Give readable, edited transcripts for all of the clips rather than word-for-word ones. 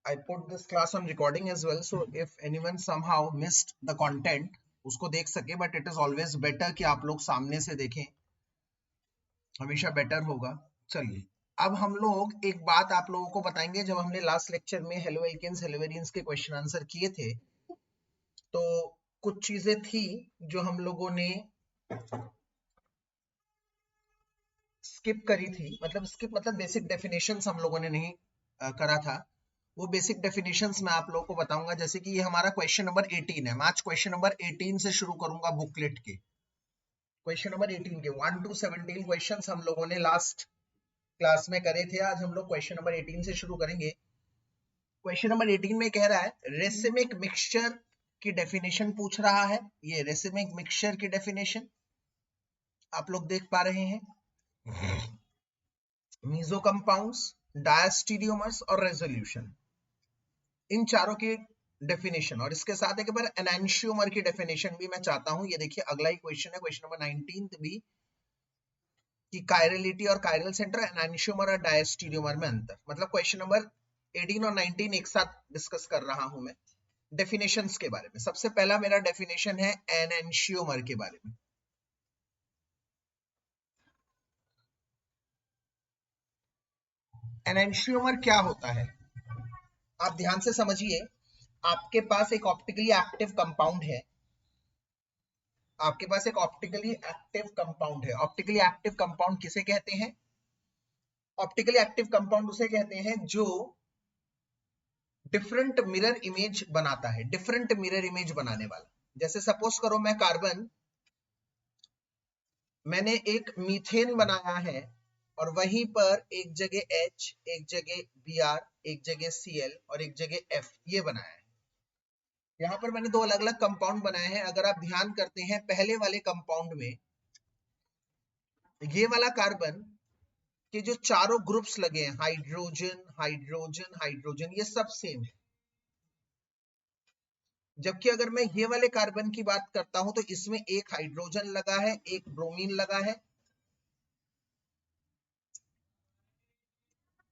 I put this class on recording as well, so if anyone somehow missed the content, उसको देख सके, but it is always better कि आप लोग सामने से देखें, हमेशा बेटर होगा। चलिए, अब हम लोग एक बात आप लोगों को बताएंगे। जब हमने लास्ट लेक्चर में हेलो एल्केन्स हेलो वेरिएंट्स के क्वेश्चन आंसर किए थे, तो कुछ चीजें थी जो हम लोगों ने स्किप करी थी। मतलब स्किप मतलब बेसिक डेफिनेशंस हम लोगों ने नहीं करा था। वो बेसिक डेफिनेशंस मैं आप लोगों को बताऊंगा। जैसे कि ये हमारा क्वेश्चन नंबर 18 है। मैं आज क्वेश्चन नंबर 18 से शुरू करूंगा बुकलेट के। क्वेश्चन नंबर 18 के 1 to 17 क्वेश्चंस हम लोगों ने लास्ट क्लास में करे थे। आज हम लोग क्वेश्चन नंबर 18 से शुरू करेंगे। क्वेश्चन नंबर 18 में कह रहा है रेसिमिक मिक्सचर की डेफिनेशन पूछ रहा है। ये रेसिमिक मिक्सचर की डेफिनेशन आप लोग देख पा रहे हैं। मीजो कंपाउंड्स, डायस्टीरियोमर्स और रेजोल्यूशन, इन चारों की डेफिनेशन, और इसके साथ एक बार एनांशियोमर की डेफिनेशन भी मैं चाहता हूं। ये देखिए अगला ही क्वेश्चन है, क्वेश्चन नंबर 19 भी, कि कायरलिटी और कायरल सेंटर, एनांशियोमर और डायस्टीरियोमर में अंतर। मतलब क्वेश्चन नंबर 18 और 19 एक साथ डिस्कस कर रहा हूं मैं डेफिनेशंस के बारे में। सबसे पहला मेरा डेफिनेशन है एनांशियोमर के बारे में। एनांशियोमर क्या होता है, आप ध्यान से समझिए। आपके पास एक ऑप्टिकली एक्टिव कंपाउंड है। आपके पास एक ऑप्टिकली एक्टिव कंपाउंड है। ऑप्टिकली एक्टिव कंपाउंड किसे कहते हैं? ऑप्टिकली एक्टिव कंपाउंड उसे कहते हैं जो डिफरेंट मिरर इमेज बनाता है। डिफरेंट मिरर इमेज बनाने वाला। जैसे सपोज करो मैं कार्बन, मैंने एक मीथेन बनाया है और वहीं पर एक जगह H, एक जगह Br, एक जगह Cl और एक जगह F ये बनाया है। यहां पर मैंने दो अलग अलग कंपाउंड बनाए हैं। अगर आप ध्यान करते हैं पहले वाले कंपाउंड में ये वाला कार्बन के जो चारों ग्रुप्स लगे हैं, हाइड्रोजन हाइड्रोजन हाइड्रोजन, ये सब सेम है। जबकि अगर मैं ये वाले कार्बन की बात करता हूं तो इसमें एक हाइड्रोजन लगा है, एक ब्रोमीन लगा है,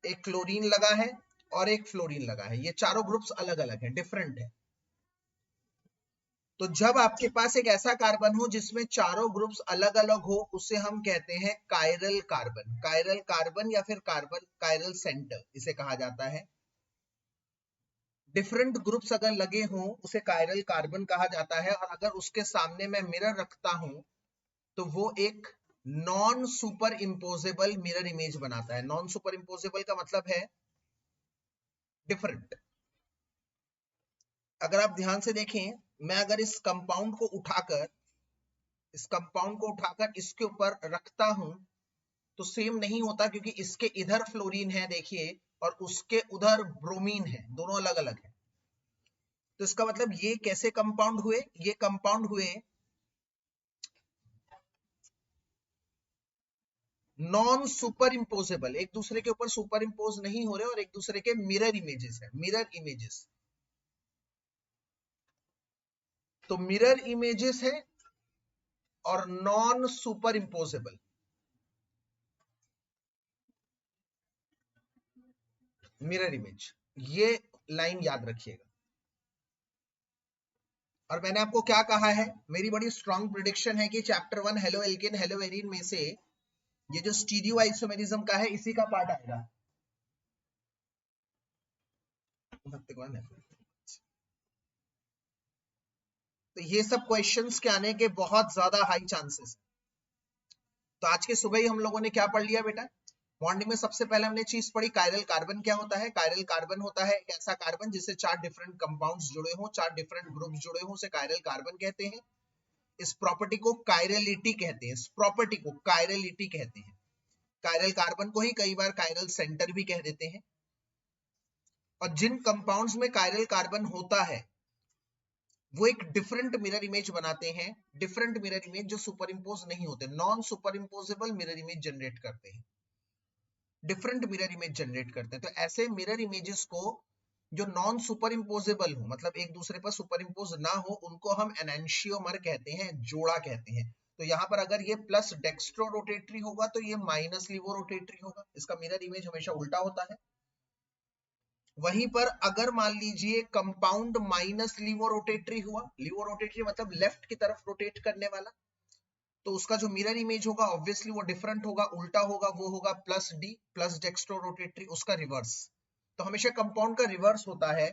एक क्लोरीन लगा है और एक फ्लोरीन लगा है। ये चारों ग्रुप्स अलग अलग हैं, डिफरेंट है। तो जब आपके पास एक ऐसा कार्बन हो जिसमें चारों ग्रुप्स अलग अलग हो, उसे हम कहते हैं कायरल कार्बन। कायरल कार्बन या फिर कार्बन कायरल सेंटर इसे कहा जाता है। डिफरेंट ग्रुप्स अगर लगे हों उसे कायरल कार्बन कहा जाता है। और अगर उसके सामने मैं मिरर रखता हूं तो वो एक non super imposable mirror image बनाता है। नॉन सुपर इम्पोजेबल का मतलब है डिफरेंट। अगर आप ध्यान से देखें, मैं अगर इस कंपाउंड को उठाकर इसके ऊपर रखता हूं तो सेम नहीं होता, क्योंकि इसके इधर फ्लोरीन है देखिए और उसके उधर ब्रोमीन है, दोनों अलग अलग है। तो इसका मतलब ये कैसे कंपाउंड हुए? ये कंपाउंड हुए नॉन सुपर इम्पोजेबल, एक दूसरे के ऊपर सुपर इम्पोज नहीं हो रहे और एक दूसरे के मिरर इमेजेस है, मिरर इमेजेस। तो मिरर इमेजेस है और non super imposable. Mirror image, ये लाइन याद रखिएगा। और मैंने आपको क्या कहा है, मेरी बड़ी स्ट्रॉन्ग प्रिडिक्शन है कि चैप्टर 1 हेलो एल्केन हेलो वेरिन में से ये जो स्टीरियो आइसोमेरिज्म का है इसी का पार्ट आएगा। तो ये सब क्वेश्चंस के आने के बहुत ज्यादा हाई चांसेस। तो आज के सुबह ही हम लोगों ने क्या पढ़ लिया बेटा? मॉर्निंग में सबसे पहले हमने चीज पढ़ी कायरल कार्बन क्या होता है। कायरल कार्बन होता है एक ऐसा कार्बन जिससे चार डिफरेंट कंपाउंड्स जुड़े हों, चार डिफरेंट ग्रुप्स जुड़े हों, उसे कायरल कार्बन कहते हैं। इस प्रॉपर्टी को कायरलिटी कहते हैं। इस प्रॉपर्टी को कायरलिटी कहते हैं। कायरल कार्बन को ही कई बार कायरल सेंटर भी कह देते हैं। और जिन कंपाउंड्स में कायरल कार्बन होता है वो एक डिफरेंट मिरर इमेज बनाते हैं। डिफरेंट मिरर इमेज जो सुपर इम्पोज नहीं होते, non super imposable mirror image generate करते हैं। डिफरेंट मिरर इमेज जनरेट करते हैं। तो ऐसे मिरर इमेजेस को जो नॉन सुपर इम्पोजेबल हो, मतलब एक दूसरे पर सुपर इम्पोज ना हो, उनको हम एनांशियोमर कहते हैं, जोड़ा कहते हैं। तो यहाँ पर अगर ये प्लस डेक्स्ट्रो रोटेटरी होगा तो ये माइनस लिवो रोटेटरी होगा। इसका मिरर इमेज हमेशा उल्टा होता है। वहीं पर अगर मान लीजिए कंपाउंड माइनस लीवो रोटेटरी हुआ, लीवो रोटेटरी मतलब लेफ्ट की तरफ रोटेट करने वाला, तो उसका जो मिरर इमेज होगा ऑब्वियसली वो डिफरेंट होगा, उल्टा होगा, वो होगा plus D plus dextro rotatory, उसका रिवर्स। तो हमेशा कंपाउंड का रिवर्स होता है,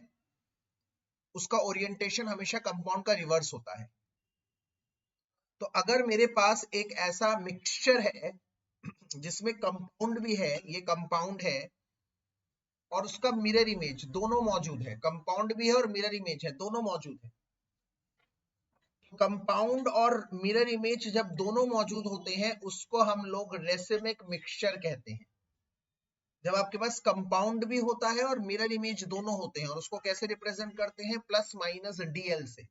उसका ओरिएंटेशन हमेशा कंपाउंड का रिवर्स होता है। तो अगर मेरे पास एक ऐसा मिक्सचर है जिसमें कंपाउंड भी है, ये कंपाउंड है और उसका मिरर इमेज दोनों मौजूद है, कंपाउंड भी है और मिरर इमेज है, दोनों मौजूद है। कंपाउंड और मिरर इमेज जब दोनों मौजूद होते हैं उसको हम लोग रेसिमिक मिक्सचर कहते हैं। जब आपके पास कंपाउंड भी होता है और मिरर इमेज दोनों होते हैं, और उसको कैसे रिप्रेजेंट करते हैं, प्लस माइनस डीएल से,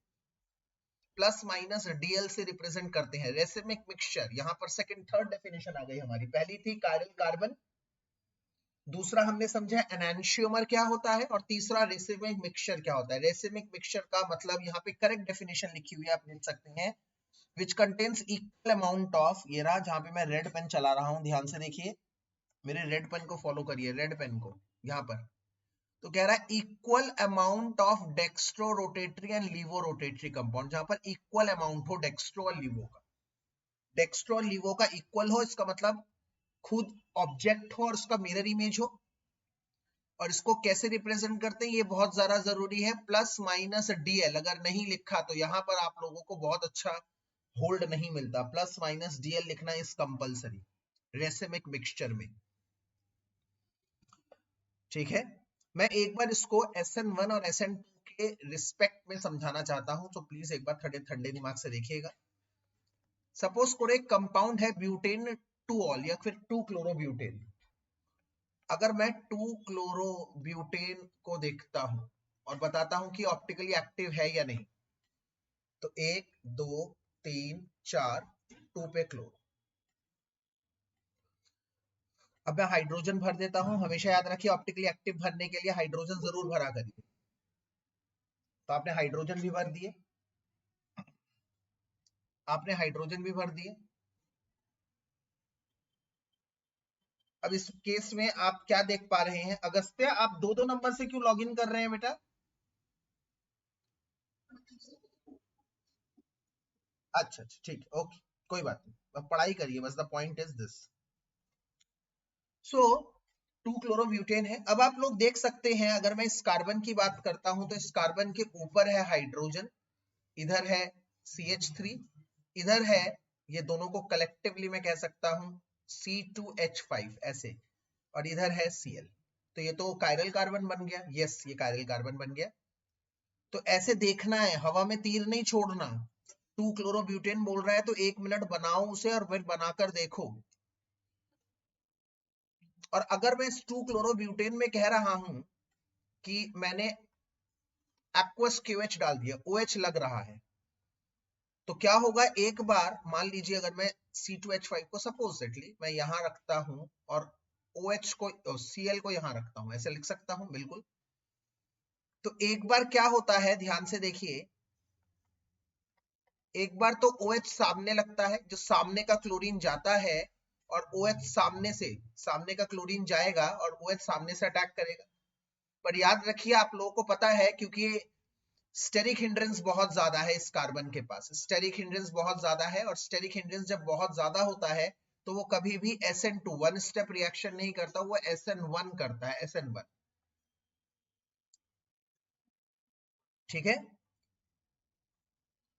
प्लस माइनस डीएल से रिप्रेजेंट करते हैं रेसिमिक मिक्सचर। यहां पर सेकंड थर्ड डेफिनेशन आ गई हमारी, पहली थी कायरल कार्बन, दूसरा हमने समझा एनांशियोमर क्या होता है, और तीसरा रेसिमिक मिक्सचर क्या होता है। रेसिमिक मिक्सचर का मतलब यहाँ पे करेक्ट डेफिनेशन लिखी हुई है, आप देख सकते हैं, which contains equal amount of, ये रहा जहां पे मैं रेड पेन चला रहा हूं, ध्यान से देखिए, मेरे रेड पेन को फॉलो करिए, रेड पेन को, यहाँ पर तो कह रहा है equal amount of dextro rotatory and laevo rotatory compound, जहां पर इक्वल अमाउंट हो डेक्स्ट्रो और लीवो का, डेक्स्ट्रो और लीवो का इक्वल हो, इसका मतलब खुद ऑब्जेक्ट हो और उसका मिरर इमेज हो। और इसको कैसे रिप्रेजेंट करते हैं ये बहुत ज्यादा जरूरी है, प्लस माइनस डीएल, अगर नहीं लिखा तो यहाँ पर आप लोगों को बहुत अच्छा होल्ड नहीं मिलता, प्लस माइनस डीएल लिखना इज कंपलसरी रेसिमिक मिक्सचर में, ठीक है। मैं एक बार इसको SN1 और SN2 के रिस्पेक्ट में समझाना चाहता हूं, तो प्लीज एक बार ठंडे ठंडे दिमाग से देखिएगा। सपोज करो एक कंपाउंड है ब्यूटेन 2 ऑल या फिर 2 क्लोरोब्यूटेन। अगर मैं 2 क्लोरोब्यूटेन को देखता हूं और बताता हूं कि ऑप्टिकली एक्टिव है या नहीं, तो 1 2 3 4 2 पे क्लोरो। अब मैं हाइड्रोजन भर देता हूं, हमेशा याद रखिए ऑप्टिकली एक्टिव भरने के लिए हाइड्रोजन जरूर भरा करिए। तो आपने हाइड्रोजन भी भर दिए, आपने हाइड्रोजन भी भर दिए। अब इस केस में आप क्या देख पा रहे हैं, अगस्त्य आप दो दो नंबर से क्यों लॉगिन कर रहे हैं बेटा? अच्छा अच्छा ठीक है, ओके, कोई बात नहीं, अब पढ़ाई करिए बस, the point is this. So 2 chlorobutane है। अब आप लोग देख सकते हैं, अगर मैं इस कार्बन की बात करता हूं तो इस कार्बन के ऊपर है हाइड्रोजन, इधर है CH3, इधर है, ये दोनों को कलेक्टिवली मैं कह सकता हूं C2H5 ऐसे, और इधर है Cl। तो ये तो कायरल कार्बन बन गया, यस ये कायरल कार्बन बन गया। तो ऐसे देखना है, हवा में तीर नहीं छोड़ना। 2 क्लोरोब्यूटेन बोल रहा है तो 1 मिनट बनाओ उसे और फिर बनाकर देखो। और अगर मैं इस 2 क्लोरोब्यूटेन में कह रहा हूं कि मैंने एक्वस QH डाल दिया, OH लग रहा है, तो क्या होगा, एक बार मान लीजिए अगर मैं C2H5 को सपोजिटली मैं यहां रखता हूं और OH को Cl को यहां रखता हूं, ऐसे लिख सकता हूं बिल्कुल। तो एक बार क्या होता है, ध्यान से देखिए, एक बार तो OH सामने लगता है, जो सामने का क्लोरीन जाता है, और OH सामने का क्लोरीन जाएगा और OH सामने से अटैक करेगा। पर याद रखिए, आप लोगों को पता है, क्योंकि स्टेरिक हिंड्रेंस बहुत ज्यादा है इस कार्बन के पास, स्टेरिक हिंड्रेंस बहुत ज्यादा है, और स्टेरिक हिंड्रेंस जब बहुत ज्यादा होता है तो वो कभी भी SN2 वन स्टेप रिएक्शन नहीं करता, वो SN1 करता है, SN1, ठीक है।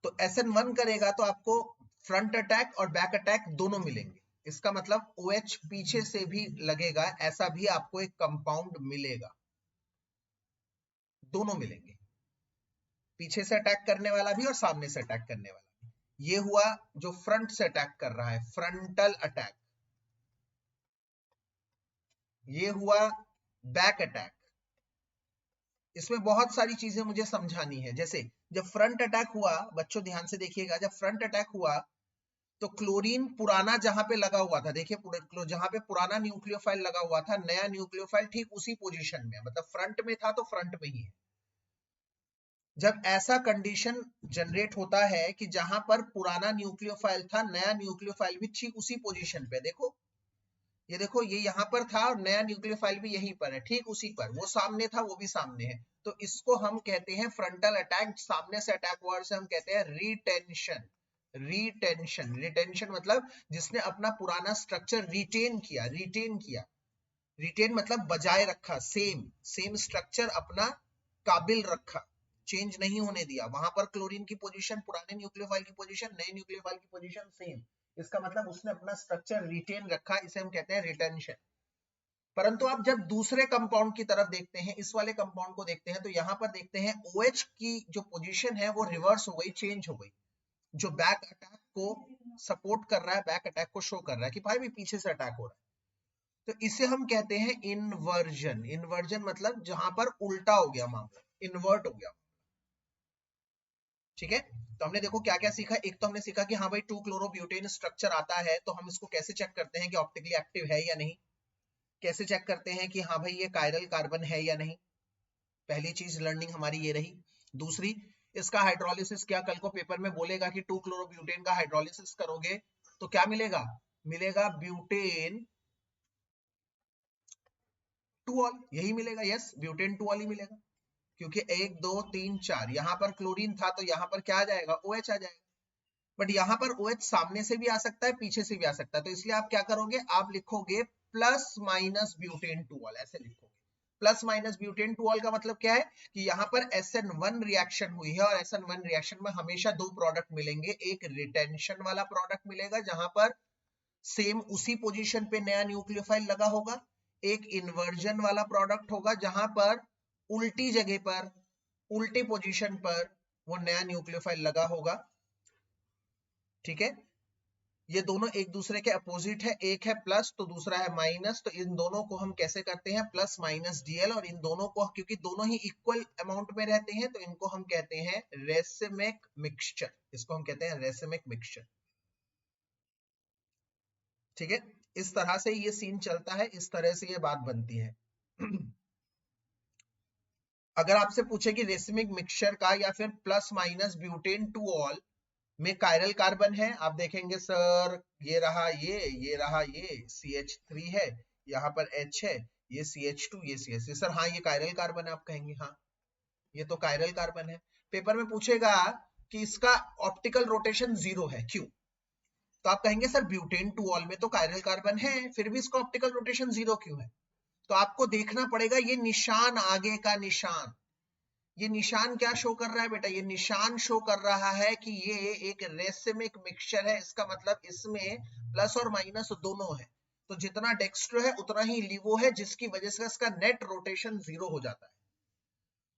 तो SN1 करेगा तो आपको फ्रंट अटैक और बैक अटैक दोनों मिलेंगे, इसका मतलब OH पीछे से भी लगेगा, ऐसा भी आपको एक कंपाउंड मिलेगा, दोनों मिलेंगे, पीछे से अटैक करने वाला भी और सामने से अटैक करने वाला भी। ये हुआ जो फ्रंट से अटैक कर रहा है, फ्रंटल अटैक। ये हुआ बैक अटैक। इसमें बहुत सारी चीजें मुझे समझानी है, जैसे जब फ्रंट अटैक हुआ, बच्चों ध्यान से देखिएगा, जब फ्रंट अटैक हुआ तो क्लोरीन पुराना जहां पे लगा हुआ था, देखिए जहां पे पुराना न्यूक्लियोफाइल लगा हुआ था, नया न्यूक्लियोफाइल ठीक उसी पोजीशन में, मतलब फ्रंट में था तो फ्रंट में ही है। जब ऐसा कंडीशन जनरेट होता है कि जहां पर पुराना न्यूक्लियोफाइल था, नया न्यूक्लियोफाइल भी ठीक उसी पोजीशन पे, देखो ये देखो ये यहाँ पर था और नया न्यूक्लियोफाइल भी यहीं पर है, ठीक उसी पर, वो सामने था वो भी सामने है, तो इसको हम कहते हैं फ्रंटल अटैक, सामने से अटैक हुआ से हम कहते हैं रिटेंशन। रिटेंशन, रिटेंशन मतलब जिसने अपना पुराना स्ट्रक्चर रिटेन किया, रिटेन किया, रिटेन मतलब बजाय रखा, सेम सेम स्ट्रक्चर अपना काबिल रखा, चेंज नहीं होने दिया, वहां पर क्लोरीन की पोजीशन, पुराने न्यूक्लियोफाइल की पोजीशन, नए न्यूक्लियोफाइल की पोजीशन सेम, इसका मतलब उसने अपना स्ट्रक्चर रिटेन रखा, इसे हम कहते हैं रिटेंशन। परंतु आप जब दूसरे कंपाउंड की तरफ देखते हैं, इस वाले कंपाउंड को देखते हैं, तो यहां पर देखते हैं OH की जो पोजीशन है वो रिवर्स हो गई, चेंज हो गई, जो बैक अटैक को सपोर्ट कर रहा है, बैक अटैक को शो कर रहा है कि भाई भी पीछे से अटैक हो रहा है, तो इसे हम कहते हैं इन्वर्जन। इन्वर्जन मतलब जहां पर उल्टा हो गया मामला, इन्वर्ट हो गया, ठीक है। तो हमने देखो क्या क्या सीखा, एक तो हमने सीखा कि हाँ भाई 2-क्लोरोब्यूटेन स्ट्रक्चर आता है, तो हम इसको कैसे चेक करते हैं कि ऑप्टिकली एक्टिव है या नहीं, कैसे चेक करते हैं कि हाँ भाई ये कायरल कार्बन है या नहीं, पहली चीज लर्निंग हमारी ये रही। दूसरी, इसका हाइड्रोलिसिस, क्या कल को पेपर में बोलेगा कि 2-क्लोरोब्यूटेन का हाइड्रोलिसिस करोगे तो क्या मिलेगा, मिलेगा ब्यूटेन 2ऑल, यही मिलेगा, यस ब्यूटेन 2ऑल ही मिलेगा, क्योंकि 1 2 3 4 यहाँ पर क्लोरीन था तो यहाँ पर क्या आ जाएगा, OH आ जाएगा, बट यहाँ पर OH सामने से भी आ सकता है, पीछे से भी आ सकता है, तो इसलिए आप क्या करोगे, आप लिखोगे प्लस माइनस ब्यूटेन 2ऑल, ऐसे लिखोगे। प्लस माइनस ब्यूटेन 2ऑल का मतलब क्या है कि यहाँ पर SN1 रिएक्शन हुई है, और SN1 रिएक्शन में हमेशा दो प्रोडक्ट मिलेंगे, एक रिटेंशन वाला प्रोडक्ट मिलेगा जहां पर सेम उसी पोजीशन पे नया न्यूक्लियोफाइल लगा होगा, एक इन्वर्जन वाला प्रोडक्ट होगा जहां पर उल्टी जगह पर, उल्टी पोजीशन पर वो नया न्यूक्लियोफाइल लगा होगा, ठीक है। ये दोनों एक दूसरे के अपोजिट है, एक है प्लस तो दूसरा है माइनस, तो इन दोनों को हम कैसे करते हैं, प्लस माइनस DL, और इन दोनों को क्योंकि दोनों ही इक्वल अमाउंट में रहते हैं तो इनको हम कहते हैं रेसिमिक मिक्सचर, इसको हम कहते हैं रेसिमिक मिक्सचर, ठीक है। इस तरह से ये सीन चलता है, इस तरह से ये बात बनती है। अगर आपसे पूछे कि रेसिमिक मिक्सचर का या फिर प्लस माइनस ब्यूटेन 2ऑल में कायरल कार्बन है, आप देखेंगे सर ये रहा ये रहा ये CH3 है, यहाँ पर H है, ये CH2, ये CH3, सर हाँ ये कायरल कार्बन है, आप कहेंगे हाँ ये तो कायरल कार्बन है। पेपर में पूछेगा कि इसका ऑप्टिकल रोटेशन 0 है, क्यों, तो आप कहेंगे सर ब्यूटेन 2ऑल में तो कायरल कार्बन है, फिर भी इसका ऑप्टिकल रोटेशन 0 क्यों है, तो आपको देखना पड़ेगा ये निशान, आगे का निशान, ये निशान क्या शो कर रहा है बेटा, ये निशान शो कर रहा है कि ये एक रेसिमिक मिक्सचर है, इसका मतलब इसमें प्लस और माइनस दोनों है, तो जितना डेक्स्ट्रो है उतना ही लिवो है, जिसकी वजह से इसका नेट रोटेशन 0 हो जाता है।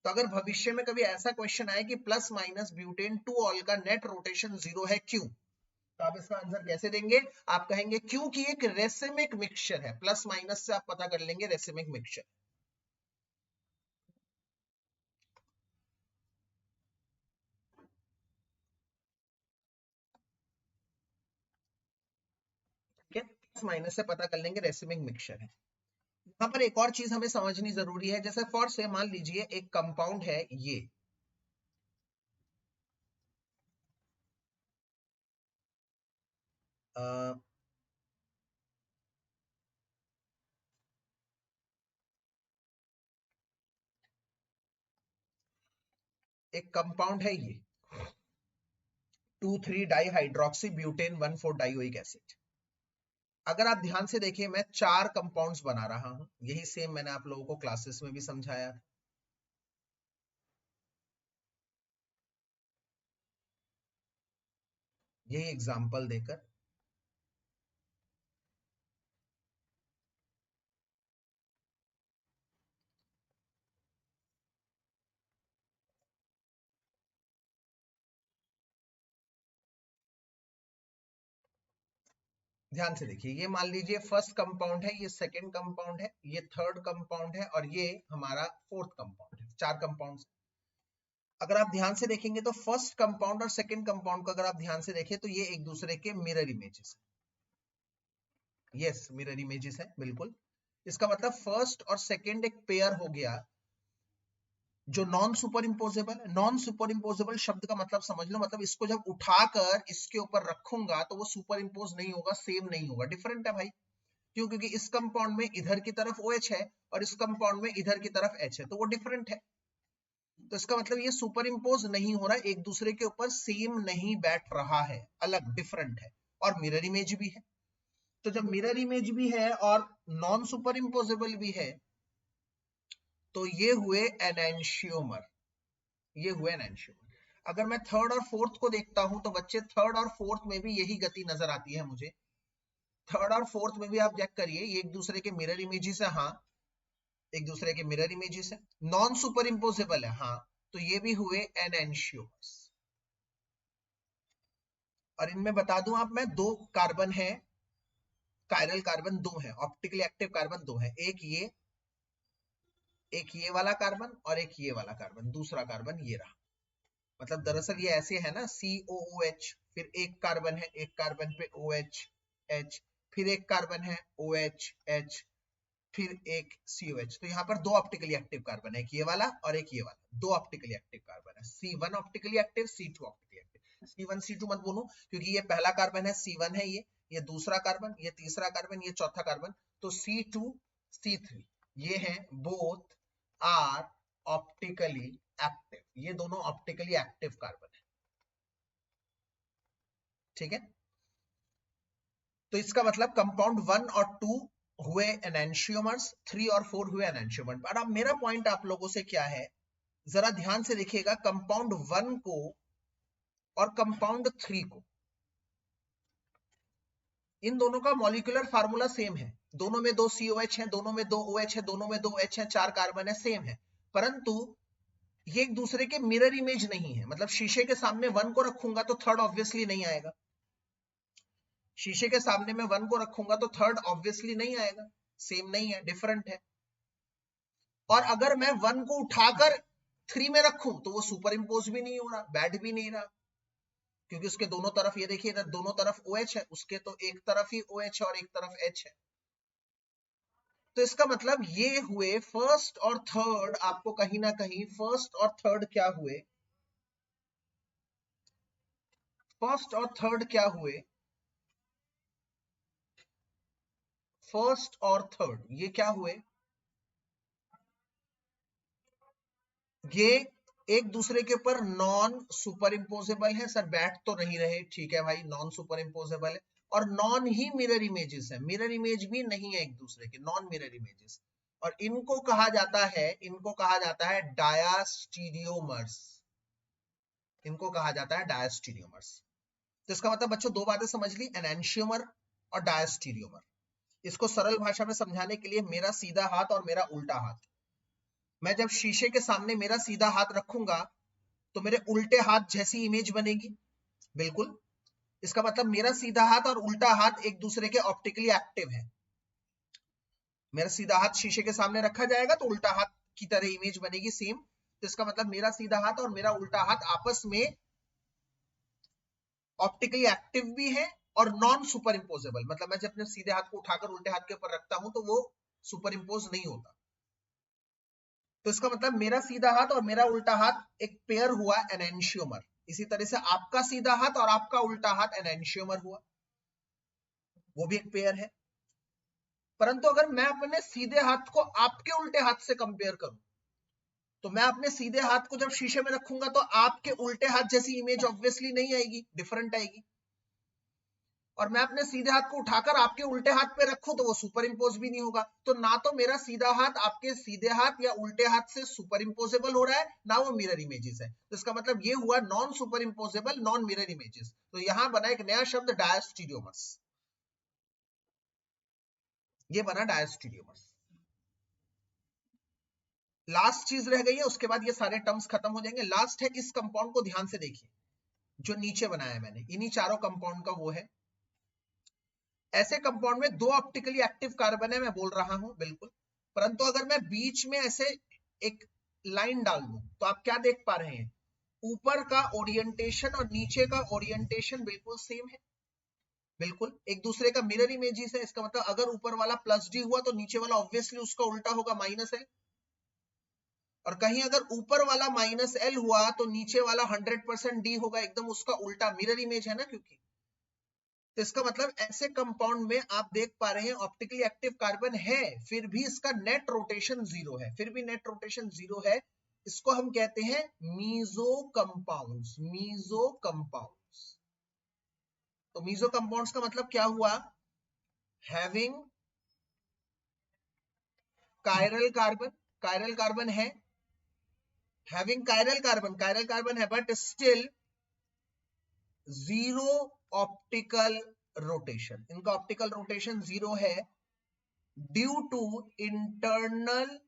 तो अगर भविष्य में कभी ऐसा क्वेश्चन आए कि प्लस माइनस ब्यूटेन 2ऑल का नेट रोटेशन 0 है, क्यों, तो आप इसका आंसर कैसे देंगे, आप कहेंगे क्योंकि एक रेसिमिक मिक्सचर है, प्लस माइनस से आप पता कर लेंगे रेसिमिक मिक्सचर, ठीक है, प्लस माइनस से पता कर लेंगे रेसिमिक मिक्सचर है। यहाँ पर एक और चीज हमें समझनी जरूरी है, जैसे फॉर से मान लीजिए एक कंपाउंड है ये, आ, एक कंपाउंड है ये 2,3 डाइहाइड्रोक्सी ब्यूटेन 1,4 डाइओइक एसिड। अगर आप ध्यान से देखिए मैं 4 कंपाउंड्स बना रहा हूं, यही सेम मैंने आप लोगों को क्लासेस में भी समझाया था, यही एग्जांपल देकर। ध्यान से देखिए, ये मान लीजिए फर्स्ट कंपाउंड है, ये सेकंड कंपाउंड है, ये थर्ड कंपाउंड है, और ये हमारा फोर्थ कंपाउंड है, 4 कंपाउंड्स। अगर आप ध्यान से देखेंगे तो फर्स्ट कंपाउंड और सेकंड कंपाउंड को अगर आप ध्यान से देखें तो ये एक दूसरे के मिरर इमेजेस है, यस मिरर इमेजेस है बिल्कुल। इसका मतलब फर्स्ट और सेकंड एक पेयर हो गया जो नॉन सुपर इंपोजेबल है। नॉन सुपर इंपोजेबल शब्द का मतलब समझ लो, मतलब इसको जब उठाकर इसके ऊपर रखूंगा तो वो सुपर इंपोज नहीं होगा, सेम नहीं होगा, डिफरेंट है भाई। क्यों? क्योंकि इस कंपाउंड में इधर की तरफ OH है और इस कंपाउंड में इधर की तरफ H है, तो वो डिफरेंट है। तो इसका मतलब ये सुपर इम्पोज नहीं हो रहा, एक दूसरे के ऊपर सेम नहीं बैठ रहा है, अलग डिफरेंट है। और मिरर इमेज भी है। तो जब मिरर इमेज भी है और नॉन सुपर इम्पोजेबल भी है, तो ये हुए एनेंशियोमर, ये हुए एनेंशियोमर। अगर मैं थर्ड और फोर्थ को देखता हूं तो बच्चे थर्ड और फोर्थ में भी यही गति नजर आती है मुझे। थर्ड और फोर्थ में भी आप चेक करिए, ये एक दूसरे के मिरर इमेजेस है, हाँ एक दूसरे के मिरर इमेजेस है, नॉन सुपर इम्पोजेबल है, हाँ तो ये भी हुए एनेंशियोमर्स। और इनमें बता दूं आप, मैं दो कार्बन है, कायरल कार्बन दो है, ऑप्टिकली एक्टिव कार्बन दो है, एक ये वाला कार्बन और एक ये वाला कार्बन, दूसरा कार्बन ये रहा। मतलब दरअसल ये ऐसे है ना, COOH, फिर एक कार्बन है, एक कार्बन पे OH H, फिर एक कार्बन है OH H, फिर एक COH। तो यहाँ पर दो ऑप्टिकली एक्टिव कार्बन है, एक ये वाला और एक ये वाला, दो ऑप्टिकली एक्टिव कार्बन है। C1 optically active, C2 optically active. C1 C2 मत बोलो क्योंकि ये पहला कार्बन है, C1 है ये दूसरा कार्बन, ये तीसरा कार्बन, ये चौथा कार्बन, तो C2 C3 ये है, बोथ आर ऑप्टिकली एक्टिव, ये दोनों ऑप्टिकली एक्टिव कार्बन है। ठीक है, तो इसका मतलब कंपाउंड 1 और 2 हुए एनेंशियोमर्स, 3 और 4 हुए एनेंशियोमर। और अब मेरा पॉइंट आप लोगों से क्या है, जरा ध्यान से देखिएगा, कंपाउंड 1 को और कंपाउंड 3 को, इन दोनों का मॉलिक्यूलर फार्मूला सेम है, दोनों में दो COH है, दोनों में दो OH है, दोनों में दो H है, 4 कार्बन है, सेम है, परंतु ये एक दूसरे के मिरर इमेज नहीं है। मतलब शीशे के सामने 1 को रखूंगा तो थर्ड ऑब्वियसली नहीं आएगा, शीशे के सामने में 1 को रखूंगा तो थर्ड ऑब्वियसली नहीं आएगा, सेम नहीं है, डिफरेंट है। और अगर मैं 1 को उठाकर 3 में रखूं तो वो सुपर इम्पोज भी नहीं हो रहा, बैठ भी नहीं रहा, क्योंकि उसके दोनों तरफ, ये देखिए इधर दोनों तरफ OH है, उसके तो एक तरफ ही OH है और एक तरफ H है। तो इसका मतलब ये हुए फर्स्ट और थर्ड, आपको कहीं ना कहीं फर्स्ट और थर्ड क्या हुए, फर्स्ट और थर्ड क्या हुए, फर्स्ट और थर्ड ये क्या हुए, ये एक दूसरे के ऊपर नॉन सुपर इम्पोजेबल है। सर बैठ तो नहीं रहे, ठीक है भाई, नॉन सुपर इम्पोजेबल है और नॉन ही मिरर इमेजेस है, मिरर इमेज भी नहीं है एक दूसरे के, नॉन मिरर इमेजेस। और इनको कहा जाता है, इनको कहा जाता है डायास्टीरियोमर्स, इनको कहा जाता है डायास्टीरियोमर्स। तो इसका मतलब बच्चों दो बातें समझ ली, एनेंशियोमर और डायास्टीरियोमर। इसको सरल भाषा में समझाने के लिए, मेरा सीधा हाथ और मेरा उल्टा हाथ, मैं जब शीशे के सामने मेरा सीधा हाथ रखूंगा तो मेरे उल्टे हाथ जैसी इमेज बनेगी, बिल्कुल। इसका मतलब मेरा सीधा हाथ और उल्टा हाथ एक दूसरे के ऑप्टिकली एक्टिव है। मेरा सीधा हाथ शीशे के सामने रखा जाएगा तो उल्टा हाथ की तरह इमेज बनेगी सेम। तो इसका मतलब मेरा सीधा हाथ और मेरा उल्टा हाथ आपस में ऑप्टिकली एक्टिव भी है और नॉन सुपर इम्पोजेबल। मतलब मैं जब अपने सीधे हाथ को उठाकर उल्टे हाथ के ऊपर रखता हूं तो वो सुपर इम्पोज नहीं होता। तो इसका मतलब मेरा सीधा हाथ और मेरा उल्टा हाथ एक पेयर हुआ एनेंशियोमर। इसी तरह से आपका सीधा हाथ और आपका उल्टा हाथ एनेंशियोमर हुआ, वो भी एक पेयर है। परंतु अगर मैं अपने सीधे हाथ को आपके उल्टे हाथ से कंपेयर करूं, तो मैं अपने सीधे हाथ को जब शीशे में रखूंगा तो आपके उल्टे हाथ जैसी इमेज ऑब्वियसली नहीं आएगी, डिफरेंट आएगी। और मैं अपने सीधे हाथ को उठाकर आपके उल्टे हाथ पे रखूं तो वो सुपर इम्पोज भी नहीं होगा। तो ना तो मेरा सीधा हाथ आपके सीधे हाथ या उल्टे हाथ से सुपर इम्पोजेबल हो रहा है, ना वो मिरर इमेजेस है। तो इसका मतलब ये हुआ non super imposable, non mirror images. तो यहां बना एक नया शब्द डायस्टीरियोमर्स, ये बना डायस्टीरियोमर्स। लास्ट चीज रह गई है, उसके बाद ये सारे टर्म्स खत्म हो जाएंगे। लास्ट है, इस कंपाउंड को ध्यान से देखिए, जो नीचे बनाया मैंने, इन्हीं चारों कंपाउंड का वो है। ऐसे कंपाउंड में दो ऑप्टिकली एक्टिव कार्बन है, मैं बोल रहा हूं बिल्कुल, परंतु अगर मैं बीच में ऐसे एक लाइन डाल दूं तो आप क्या देख पा रहे हैं, ऊपर का ओरिएंटेशन और नीचे का ओरिएंटेशन बिल्कुल सेम है, बिल्कुल एक दूसरे का मिरर इमेजेस है। इसका मतलब अगर ऊपर वाला प्लस डी हुआ तो नीचे वाला ऑब्वियसली उसका उल्टा होगा, माइनस एल। और कहीं अगर ऊपर वाला माइनस एल हुआ तो नीचे वाला 100% डी होगा, एकदम उसका उल्टा, मिरर इमेज है ना, क्योंकि तो इसका मतलब ऐसे कंपाउंड में आप देख पा रहे हैं ऑप्टिकली एक्टिव कार्बन है, फिर भी इसका नेट रोटेशन जीरो है, फिर भी नेट रोटेशन जीरो है। इसको हम कहते हैं मीजो कंपाउंड्स, मीजो कंपाउंड्स। तो मीजो कंपाउंड्स का मतलब क्या हुआ? Having chiral carbon, chiral carbon है, हैविंग कायरल कार्बन है, but still zero optical rotation. इनका ऑप्टिकल रोटेशन जीरो है due to internal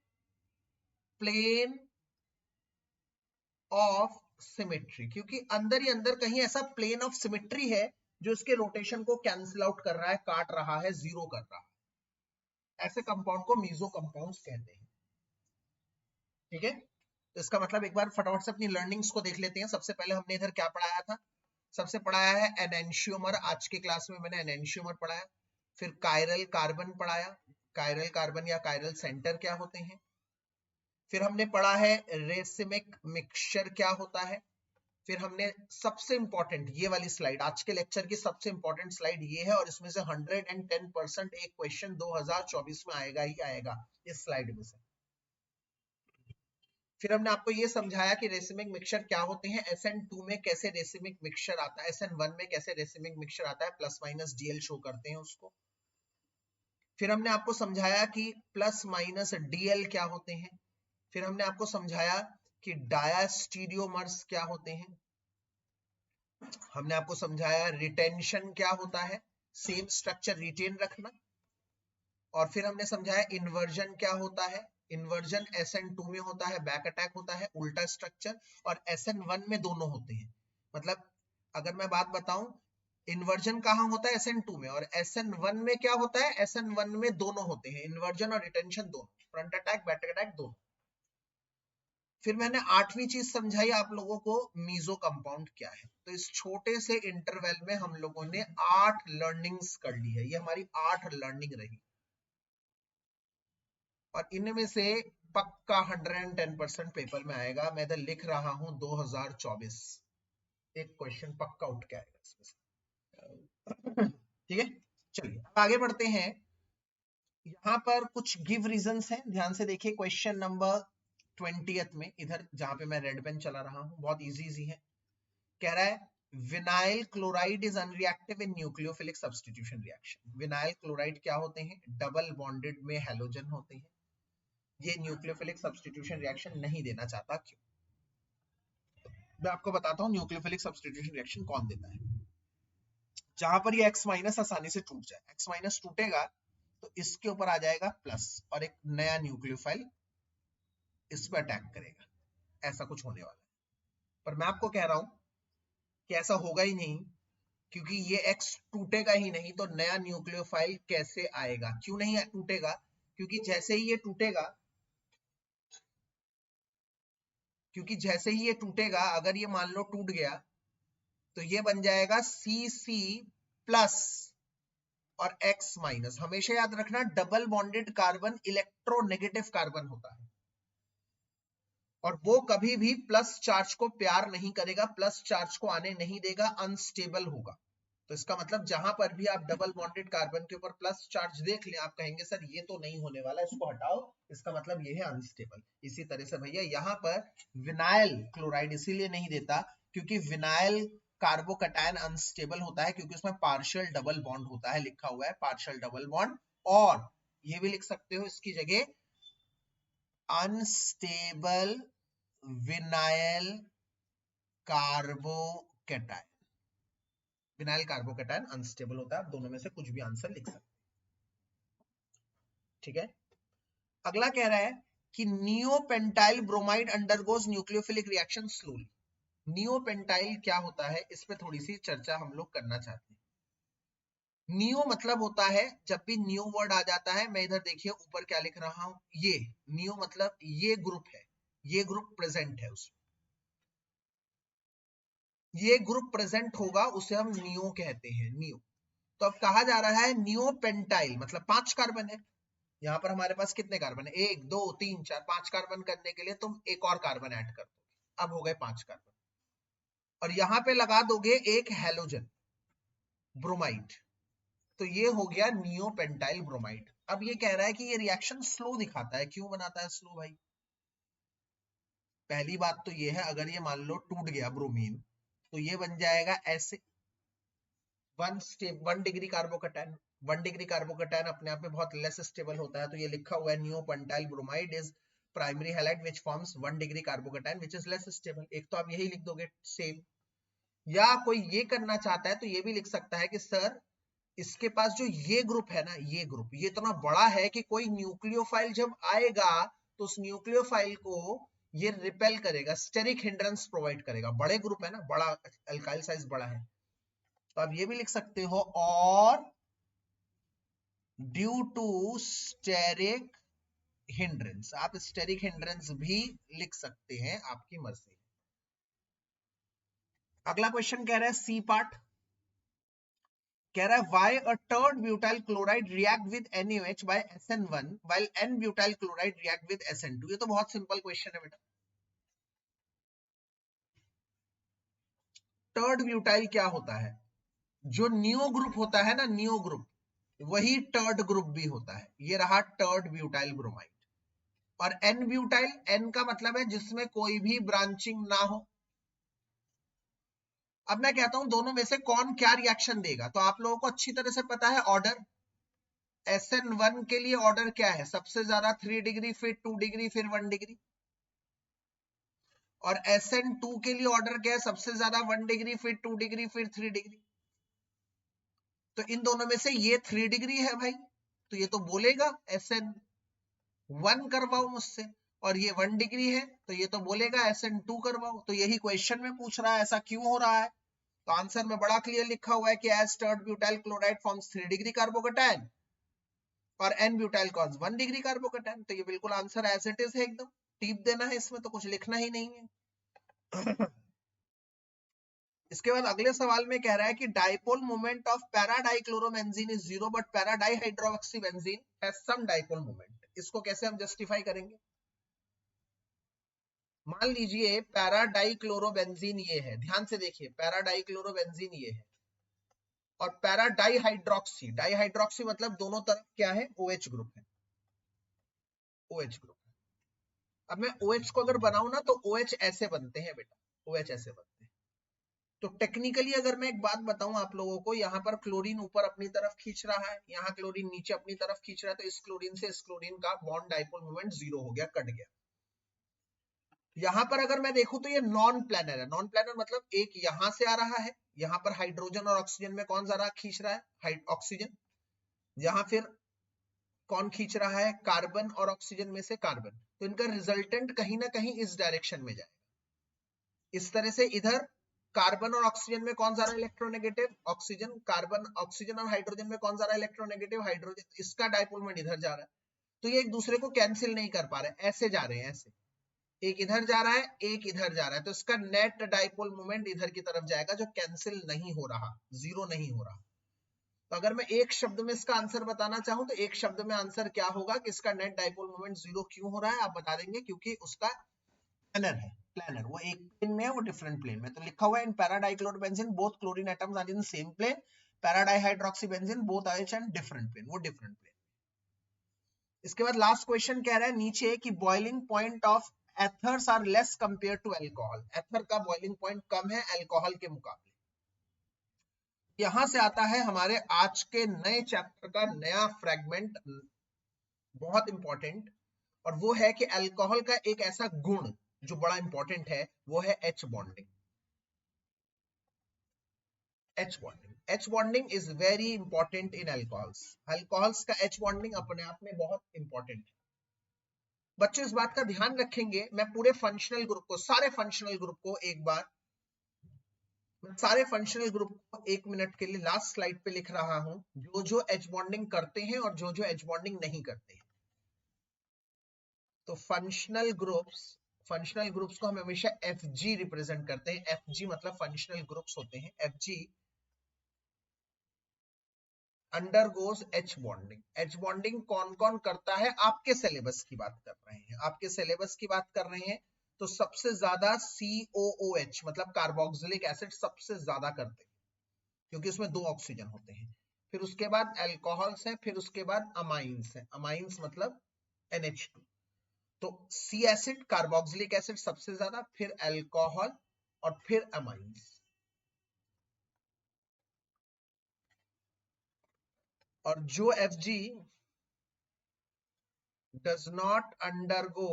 plane of symmetry, क्योंकि अंदर ही अंदर कहीं ऐसा प्लेन ऑफ सिमेट्री है जो इसके रोटेशन को कैंसिल आउट कर रहा है, काट रहा है, जीरो कर रहा है। ऐसे कंपाउंड को मीजो कंपाउंड्स कहते हैं। ठीक है, तो इसका मतलब एक बार फटाफट से अपनी लर्निंग्स को देख लेते हैं। सबसे पहले हमने इधर क्या पढ़ाया था? सबसे पढ़ाया है एनेंशियोमर, आज की क्लास में मैंने एनेंशियोमर पढ़ाया। फिर कायरल कार्बन पढ़ाया, कायरल कार्बन या कायरल सेंटर क्या होते हैं। फिर हमने पढ़ा है रेसिमिक मिक्सचर क्या होता है। फिर हमने सबसे इंपॉर्टेंट ये वाली स्लाइड, आज के लेक्चर की सबसे इंपॉर्टेंट स्लाइड ये है, और इसमें से 110% एक क्वेश्चन 2024 में आएगा ही आएगा इस स्लाइड में से। फिर हमने आपको ये समझाया कि रेसिमिक मिक्सचर क्या होते हैं, SN2 में कैसे रेसिमिक मिक्सचर आता है, SN1 में कैसे रेसिमिक मिक्सचर आता है, प्लस माइनस DL शो करते हैं उसको। फिर हमने आपको समझाया कि प्लस माइनस DL क्या होते हैं। फिर हमने आपको समझाया कि डायास्टीरियोमर्स क्या होते हैं। हमने आपको समझाया रिटेंशन क्या होता है, सेम स्ट्रक्चर रिटेन रखना। और फिर हमने समझाया इन्वर्जन क्या होता है। इन्वर्जन SN2 में होता है, बैक अटैक होता है, उल्टा स्ट्रक्चर, और SN1 में दोनों होते हैं। मतलब अगर मैं बात बताऊं, इन्वर्जन कहां होता है? SN2 में। और SN1 में क्या होता है? SN1 में दोनों होते हैं, इन्वर्जन और रिटेंशन दोनों, फ्रंट अटैक बैक अटैक दोनों। फिर मैंने 8वीं चीज समझाई आप लोगों को, मीजो कंपाउंड क्या है। तो इस छोटे से इंटरवल में हम लोगों ने 8 लर्निंग्स कर ली है, ये हमारी 8 लर्निंग रही, और इनमें से पक्का 110% पेपर में आएगा। मैं इधर लिख रहा हूं 2024, एक क्वेश्चन पक्का उठ के आएगा इसमें से। ठीक है, चलिए आगे बढ़ते हैं। यहां पर कुछ गिव रीजंस हैं, ध्यान से देखिए। क्वेश्चन नंबर 20th में, इधर जहां पे मैं रेड पेन चला रहा हूं, बहुत इजी है। कह रहा है vinyl chloride is unreactive in nucleophilic substitution reaction. Vinyl chloride क्या होते हैं? डबल बॉन्डेड में हैलोजन होते हैं। ये न्यूक्लियोफिलिक सब्स्टिट्यूशन रिएक्शन नहीं देना चाहता, क्यों? मैं आपको बताता हूं न्यूक्लियोफिलिक सब्स्टिट्यूशन रिएक्शन कौन देता है। जहां पर ये X माइनस आसानी से टूट जाए, X माइनस टूटेगा तो इसके ऊपर आ जाएगा प्लस, और एक नया न्यूक्लियोफाइल इस पर अटैक करेगा, ऐसा कुछ होने वाला है। पर मैं आपको कह रहा हूं कि ऐसा होगा ही नहीं, क्योंकि ये X टूटेगा ही नहीं, तो नया न्यूक्लियोफाइल कैसे आएगा? क्यों नहीं टूटेगा? क्योंकि जैसे ही ये टूटेगा, अगर ये मान लो टूट गया, तो ये बन जाएगा CC प्लस और X माइनस। हमेशा याद रखना, double bonded carbon electronegative carbon होता है, और वो कभी भी प्लस चार्ज को प्यार नहीं करेगा, प्लस चार्ज को आने नहीं देगा, अनस्टेबल होगा। तो इसका मतलब जहां पर भी आप डबल बॉन्डेड कार्बन के ऊपर प्लस चार्ज देख लें, आप कहेंगे सर ये तो नहीं होने वाला, इसको हटाओ, इसका मतलब ये है अनस्टेबल। इसी तरह से भैया यहाँ पर विनाइल क्लोराइड इसीलिए नहीं देता क्योंकि विनाइल कार्बोकैटायन अनस्टेबल होता है, क्योंकि उसमें पार्शियल डबल बॉन्ड होता है, लिखा हुआ है पार्शियल डबल बॉन्ड। और ये भी लिख सकते हो इसकी जगह, unstable vinyl carbocation. Vinyl carbocation unstable होता है, आप दोनों में से कुछ भी आंसर लिख सकते हैं। ठीक है, अगला कह रहा है कि neopentyl bromide undergoes nucleophilic reaction slowly. Neopentyl क्या होता है, इस पे थोड़ी सी चर्चा हम लोग करना चाहते हैं। नियो मतलब होता है, जब भी न्यू वर्ड आ जाता है, मैं इधर देखिए ऊपर क्या लिख रहा हूं, ये नियो मतलब ये ग्रुप है, ये ग्रुप प्रेजेंट है उसमें, ये ग्रुप प्रेजेंट होगा, उसे हम नियो कहते हैं, नियो। तो अब कहा जा रहा है नियोपेंटाइल मतलब 5 कार्बन है। यहां पर हमारे पास कितने कार्बन है? 1 2 3 4 5 कार्बन करने के लिए तुम एक और कार्बन ऐड कर दो, अब हो गए 5 कार्बन, और यहां पे लगा दोगे एक हैलोजन। ब्रोमाइड, तो ये हो गया नियोपेंटाइल ब्रोमाइड। अब ये कह रहा है कि ये रिएक्शन स्लो दिखाता है, क्यों बनाता है स्लो भाई? पहली बात तो ये है, अगर ये मान लो टूट गया ब्रोमीन, तो ये बन जाएगा ऐसे 1 डिग्री कार्बोकैटायन। 1 डिग्री कार्बोकैटायन अपने आप में बहुत लेस स्टेबल होता है, तो ये लिखा हुआ है neopentyl bromide is primary halide which forms 1 degree carbocation which is less stable. एक तो आप यही लिख दोगे सेम, या कोई ये करना चाहता है तो ये भी लिख सकता है कि सर इसके पास जो ये ग्रुप है ना, ये ग्रुप ये इतना बड़ा है कि कोई न्यूक्लियोफाइल जब आएगा तो उस न्यूक्लियोफाइल को ये रिपेल करेगा, स्टेरिक हिंड्रेंस प्रोवाइड करेगा। बड़े ग्रुप है ना, बड़ा अल्काइल साइज बड़ा है, तो आप ये भी लिख सकते हो और ड्यू टू स्टेरिक हिंड्रेंस, आप स्टेरिक हिंड्रेंस भी लिख सकते हैं, आपकी मर्जी। अगला क्वेश्चन कह रहा है सी पार्ट, कह रहा है why a third butyl chloride react with NaOH by SN1 while N butyl chloride react with SN2। ये तो बहुत सिंपल क्वेश्चन है बेटा। थर्ड ब्यूटाइल क्या होता है? जो नियो ग्रुप होता है ना, नियो ग्रुप, वही टर्ड ग्रुप भी होता है। ये रहा टर्ड ब्यूटाइल ब्रोमाइड। और एन ब्यूटाइल, एन का मतलब है जिसमें कोई भी ब्रांचिंग ना हो। अब मैं कहता हूं दोनों में से कौन क्या रिएक्शन देगा, तो आप लोगों को अच्छी तरह से पता है ऑर्डर। SN1 के लिए ऑर्डर क्या है? सबसे ज्यादा 3 डिग्री, फिर 2 डिग्री, फिर 1 डिग्री। और SN2 के लिए ऑर्डर क्या है? सबसे ज्यादा 1 डिग्री, फिर 2 डिग्री, फिर 3 डिग्री। तो इन दोनों में से ये 3 डिग्री है भाई, तो ये तो बोलेगा SN1 करवाओ मुझसे, और ये 1 डिग्री है तो ये तो बोलेगा SN2 करवाओ। तो यही क्वेश्चन में पूछ रहा है, ऐसा क्यों हो रहा है? तो आंसर में बड़ा क्लियर लिखा हुआ है कि as tert butyl chloride forms 3 degree carbocation और N butyl cons 1 degree carbocation. तो ये बिल्कुल आंसर एज इट इज है, एकदम टिप देना है, इसमें तो कुछ लिखना ही नहीं है। इसके बाद अगले सवाल में कह रहा है कि dipole moment of para dichlorobenzene is 0 but para dihydroxybenzene has some dipole moment. इसको कैसे हम जस्टिफाई करेंगे? मान लीजिए पैरा डाइक्लोरोबेंजीन ये है, ध्यान से देखिए, पैरा डाइक्लोरोबेंजीन ये है और पैरा डाइहाइड्रोक्सी, डाइहाइड्रोक्सी मतलब दोनों तरफ क्या है? OH ग्रुप है, OH ग्रुप है। अब मैं OH को अगर बनाऊं ना तो OH ऐसे बनते हैं बेटा, OH ऐसे बनते हैं। तो टेक्निकली अगर मैं एक बात बताऊं आप लोगों को, यहाँ पर क्लोरीन ऊपर अपनी तरफ खींच रहा है, यहाँ क्लोरीन नीचे अपनी तरफ खींच रहा है, तो इस क्लोरीन से इस क्लोरीन का बॉन्ड डाइपोल मोमेंट 0 हो गया, कट गया। यहाँ पर अगर मैं देखूं तो ये नॉन प्लैनर है। नॉन प्लैनर मतलब एक यहां से आ रहा है, यहाँ पर हाइड्रोजन और ऑक्सीजन में कौन ज्यादा खींच रहा है? ऑक्सीजन। यहाँ फिर कौन खींच रहा है? कार्बन और ऑक्सीजन में से कार्बन। तो इनका रिजल्टेंट कहीं ना कहीं इस डायरेक्शन में जाएगा। इस तरह से इधर कार्बन और ऑक्सीजन में कौन ज्यादा इलेक्ट्रोनेगेटिव? ऑक्सीजन। कार्बन, ऑक्सीजन और हाइड्रोजन में कौन ज्यादा इलेक्ट्रोनेगेटिव? हाइड्रोजन। इसका डाइपोल मोमेंट इधर जा रहा है, तो ये एक दूसरे को कैंसिल नहीं कर पा रहे, ऐसे जा रहे हैं, ऐसे एक इधर जा रहा है, एक इधर जा रहा है, तो इसका नेट डाइपोल मोमेंट इधर की तरफ जाएगा, जो कैंसिल नहीं हो रहा, 0 नहीं हो रहा। तो अगर मैं एक शब्द में इसका आंसर बताना चाहूं तो एक शब्द में आंसर क्या होगा कि इसका नेट डाइपोल मोमेंट 0 क्यों हो रहा है? आप बता देंगे क्योंकि उसका प्लैनर है, प्लैनर, वो एक प्लेन में है, वो डिफरेंट प्लेन में। तो लिखा हुआ है in para dichlorobenzene both chlorine atoms are in same plane, para dihydroxybenzene both are in different plane, वो डिफरेंट प्लेन। इसके बाद लास्ट क्वेश्चन कह रहा है नीचे कि boiling point of ethers are less compare to alcohol. Ether का boiling point कम है अल्कोहल के मुकाबले। यहां से आता है हमारे आज के नए चैप्टर का नया फ्रेगमेंट, बहुत इंपॉर्टेंट, और वो है कि अल्कोहल का एक ऐसा गुण जो बड़ा इंपॉर्टेंट है, वो है H bonding. H bonding, H bonding is very important in alcohols. Alcohols का एच बॉन्डिंग अपने आप में बहुत इंपॉर्टेंट है। बच्चों इस बात का ध्यान रखेंगे, मैं पूरे फंक्शनल ग्रुप को, सारे फंक्शनल ग्रुप को एक बार, सारे फंक्शनल ग्रुप को 1 मिनट के लिए लास्ट स्लाइड पे लिख रहा हूं, जो जो एच बॉन्डिंग करते हैं और जो जो एच बॉन्डिंग नहीं करते हैं। तो फंक्शनल ग्रुप्स को हम हमेशा FG रिप्रेजेंट करते हैं। FG मतलब फंक्शनल ग्रुप्स होते हैं। FG undergoes H bonding. H bonding कौन कौन करता है? आपके सिलेबस की बात कर रहे हैं, आपके सिलेबस की बात कर रहे हैं। तो सबसे ज्यादा COOH मतलब कार्बोक्सिलिक एसिड सबसे ज्यादा करते हैं। क्योंकि उसमें 2 ऑक्सीजन होते हैं। फिर उसके बाद अल्कोहल्स है, फिर उसके बाद अमाइंस है, अमाइंस मतलब NH2। तो सी एसिड, कार्बोक्सिलिक एसिड सबसे ज्यादा, फिर अल्कोहल और फिर अमाइंस। और जो Fg does not undergo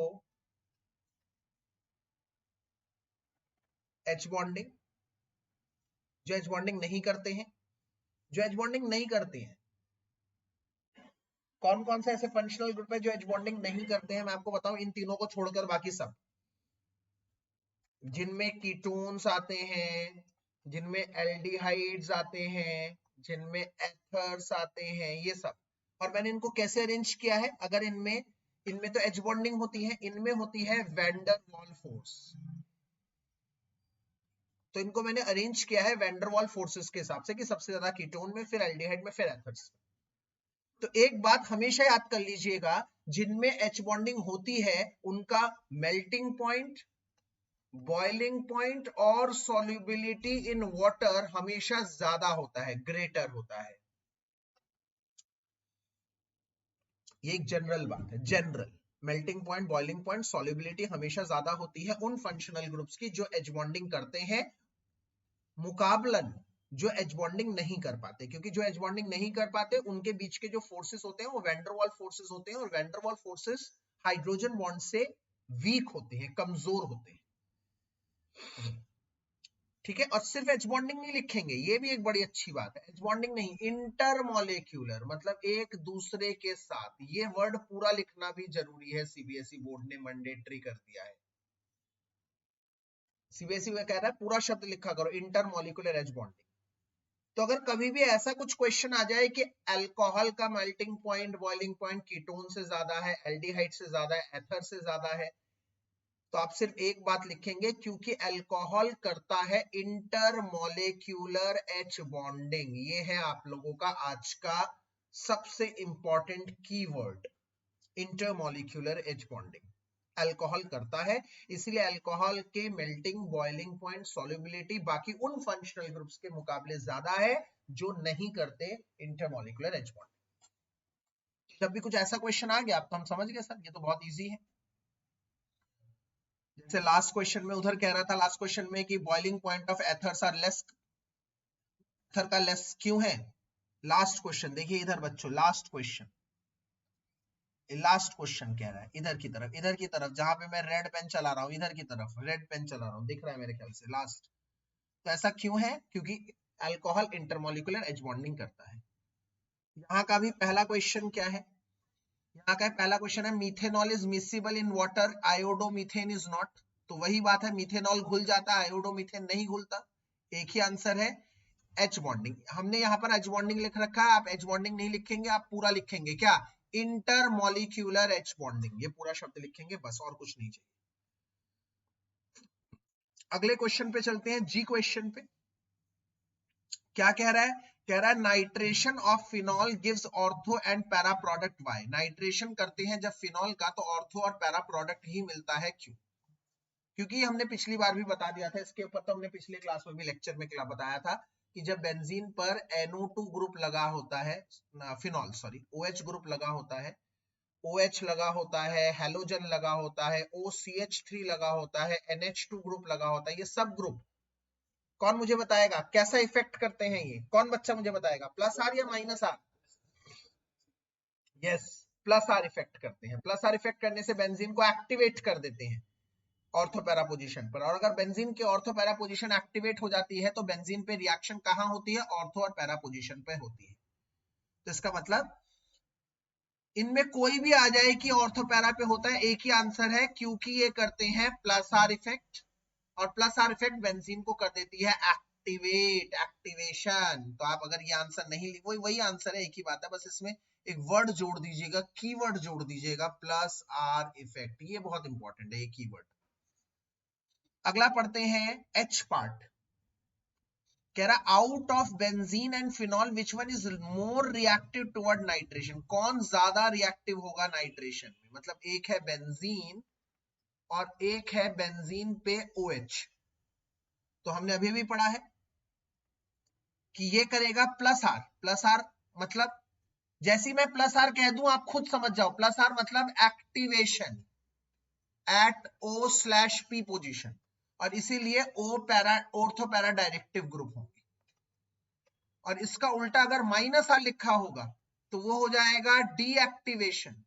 H bonding, जो H bonding नहीं करते हैं, जो H bonding नहीं करते हैं, कौन कौन से ऐसे फंक्शनल ग्रुप है जो H bonding नहीं करते हैं? मैं आपको बताऊं, इन तीनों को छोड़कर बाकी सब, जिनमें कीटोन्स आते हैं, जिनमें एल्डिहाइड्स आते हैं, जिनमें एथर्स आते हैं, ये सब। और मैंने इनको कैसे अरेंज किया है? अगर इनमें इनमें तो एच बॉन्डिंग होती है, इनमें होती है वैंडर वॉल फोर्स, तो इनको मैंने अरेंज किया है वैंडर वॉल फोर्सेस के हिसाब से कि सबसे ज्यादा कीटोन में, फिर एल्डिहाइड में, फिर एथर्स। तो एक बात हमेशा याद कर लीजिएगा, जिनमें एच बॉन्डिंग होती है उनका मेल्टिंग पॉइंट, बॉइलिंग पॉइंट और सॉल्युबिलिटी इन वाटर हमेशा ज्यादा होता है, ग्रेटर होता है। ये एक जनरल बात है, general melting point, boiling point, solubility हमेशा ज्यादा होती है उन फंक्शनल ग्रुप्स की जो एच बॉन्डिंग करते हैं, मुकाबलन जो एच बॉन्डिंग नहीं कर पाते। क्योंकि जो एच बॉन्डिंग नहीं कर पाते उनके बीच के जो फोर्सेस होते हैं वो वैंडरवॉल फोर्सेस होते हैं, और वैंडरवॉल फोर्सेस हाइड्रोजन बॉन्ड से वीक होते हैं, कमजोर होते हैं। ठीक है, और सिर्फ एच बॉन्डिंग नहीं लिखेंगे, ये भी एक बड़ी अच्छी बात है। एच बॉन्डिंग नहीं, इंटरमॉलिक्यूलर मतलब एक दूसरे के साथ, ये वर्ड पूरा लिखना भी जरूरी है, सीबीएसई बोर्ड ने मैंडेटरी कर दिया है। सीबीएसई में कह रहा है पूरा शब्द लिखा करो, इंटरमॉलिक्यूलर एच बॉन्डिंग। तो अगर कभी भी ऐसा कुछ क्वेश्चन आ जाए कि अल्कोहल का melting point, boiling point ketone से ज्यादा है, एल्डिहाइड से ज्यादा है, एथर से ज्यादा है, तो आप सिर्फ एक बात लिखेंगे, क्योंकि अल्कोहल करता है इंटरमॉलिक्यूलर एच बॉन्डिंग। ये है आप लोगों का आज का सबसे important keyword, intermolecular H bonding. Alcohol करता है, इसलिए अल्कोहल के मेल्टिंग, बॉइलिंग पॉइंट, सॉल्युबिलिटी बाकी उन फंक्शनल ग्रुप्स के मुकाबले ज्यादा है जो नहीं करते इंटरमॉलिक्यूलर एच बॉन्डिंग। जब भी कुछ ऐसा क्वेश्चन आ गया आप तो हम समझ गए सर ये तो बहुत इजी है। जैसे लास्ट क्वेश्चन में उधर कह रहा था, लास्ट क्वेश्चन में कि boiling point of ethers are less, ether का लेस क्यों है? लास्ट क्वेश्चन देखिए इधर बच्चों, लास्ट क्वेश्चन, लास्ट क्वेश्चन कह रहा है इधर की तरफ, इधर की तरफ जहां पे मैं रेड पेन चला रहा हूं, इधर की तरफ रेड पेन चला रहा हूं, दिख रहा है मेरे ख्याल से लास्ट। तो ऐसा क्यों है? क्योंकि अल्कोहल इंटरमॉलिक्यूलर एच बॉन्डिंग करता है। यहाँ का भी पहला क्वेश्चन क्या है? यहाँ का पहला क्वेश्चन है methanol is miscible in water, iodomethane is not. तो वही बात है, मीथेनॉल घुल जाता है, आयोडोमीथेन नहीं घुलता। एक ही आंसर है एच बॉन्डिंग। हमने यहाँ पर एच बॉन्डिंग लिख रखा है, आप एच बॉन्डिंग नहीं लिखेंगे, आप पूरा लिखेंगे क्या? इंटरमॉलिक्यूलर एच बॉन्डिंग, ये पूरा शब्द लिखेंगे बस, और कुछ नहीं चाहिए। अगले क्वेश्चन पे चलते हैं, जी क्वेश्चन पे क्या कह रहा है? कह रहा है nitration of phenol gives ortho and para product Y. Nitration करते हैं जब फिनॉल का तो ऑर्थो और पैरा प्रोडक्ट ही मिलता है, क्यों? क्योंकि हमने पिछली बार भी बता दिया था, इसके ऊपर तो हमने पिछले क्लास में भी लेक्चर में क्या बताया था कि जब बेंजीन पर NO2 ग्रुप लगा होता है, फिनॉल सॉरी OH ग्रुप लगा होता है, OH लगा होता है, हेलोजन लगा होता है, OCH3 लगा होता है, NH2 ग्रुप लगा होता है, ये सब ग्रुप कौन मुझे बताएगा कैसा इफेक्ट करते हैं? ये कौन बच्चा मुझे बताएगा, प्लस आर या minus R? Yes, plus R effect करते हैं। प्लस आर इफेक्ट करने से बेंजीन को एक्टिवेट कर देते हैं ऑर्थो पैरा पोजीशन पर, और अगर बेंजीन की ऑर्थो पैरा पोजीशन एक्टिवेट हो जाती है तो बेंजीन पे रिएक्शन कहां होती है? ऑर्थो और पैरा पोजीशन पे होती है। तो इसका मतलब इनमें कोई भी आ जाए कि ऑर्थो पैरा पे होता है, एक ही आंसर है, क्योंकि ये करते हैं प्लस आर इफेक्ट, और प्लस आर इफेक्ट बेंजीन को कर देती है एक्टिवेट, एक्टिवेशन। तो आप अगर ये आंसर नहीं, वही आंसर है, एक ही बात है, बस इसमें एक वर्ड जोड़ दीजिएगा, कीवर्ड जोड़ दीजिएगा, प्लस आर इफेक्ट, ये बहुत इंपॉर्टेंट है ये कीवर्ड। अगला पढ़ते हैं एच पार्ट। कह रहा out of benzene and phenol which one is more reactive toward nitration. कौन ज्यादा रिएक्टिव होगा नाइट्रेशन में? मतलब एक है बेंजीन और एक है बेंजीन पे OH। तो हमने अभी भी पढ़ा है कि ये करेगा प्लस आर मतलब जैसे मैं प्लस आर कह दूं आप खुद समझ जाओ, प्लस आर मतलब activation at O slash P position, और इसीलिए O para ortho para directive group होंगे। और इसका उल्टा अगर माइनस आर लिखा होगा तो वो हो जाएगा deactivation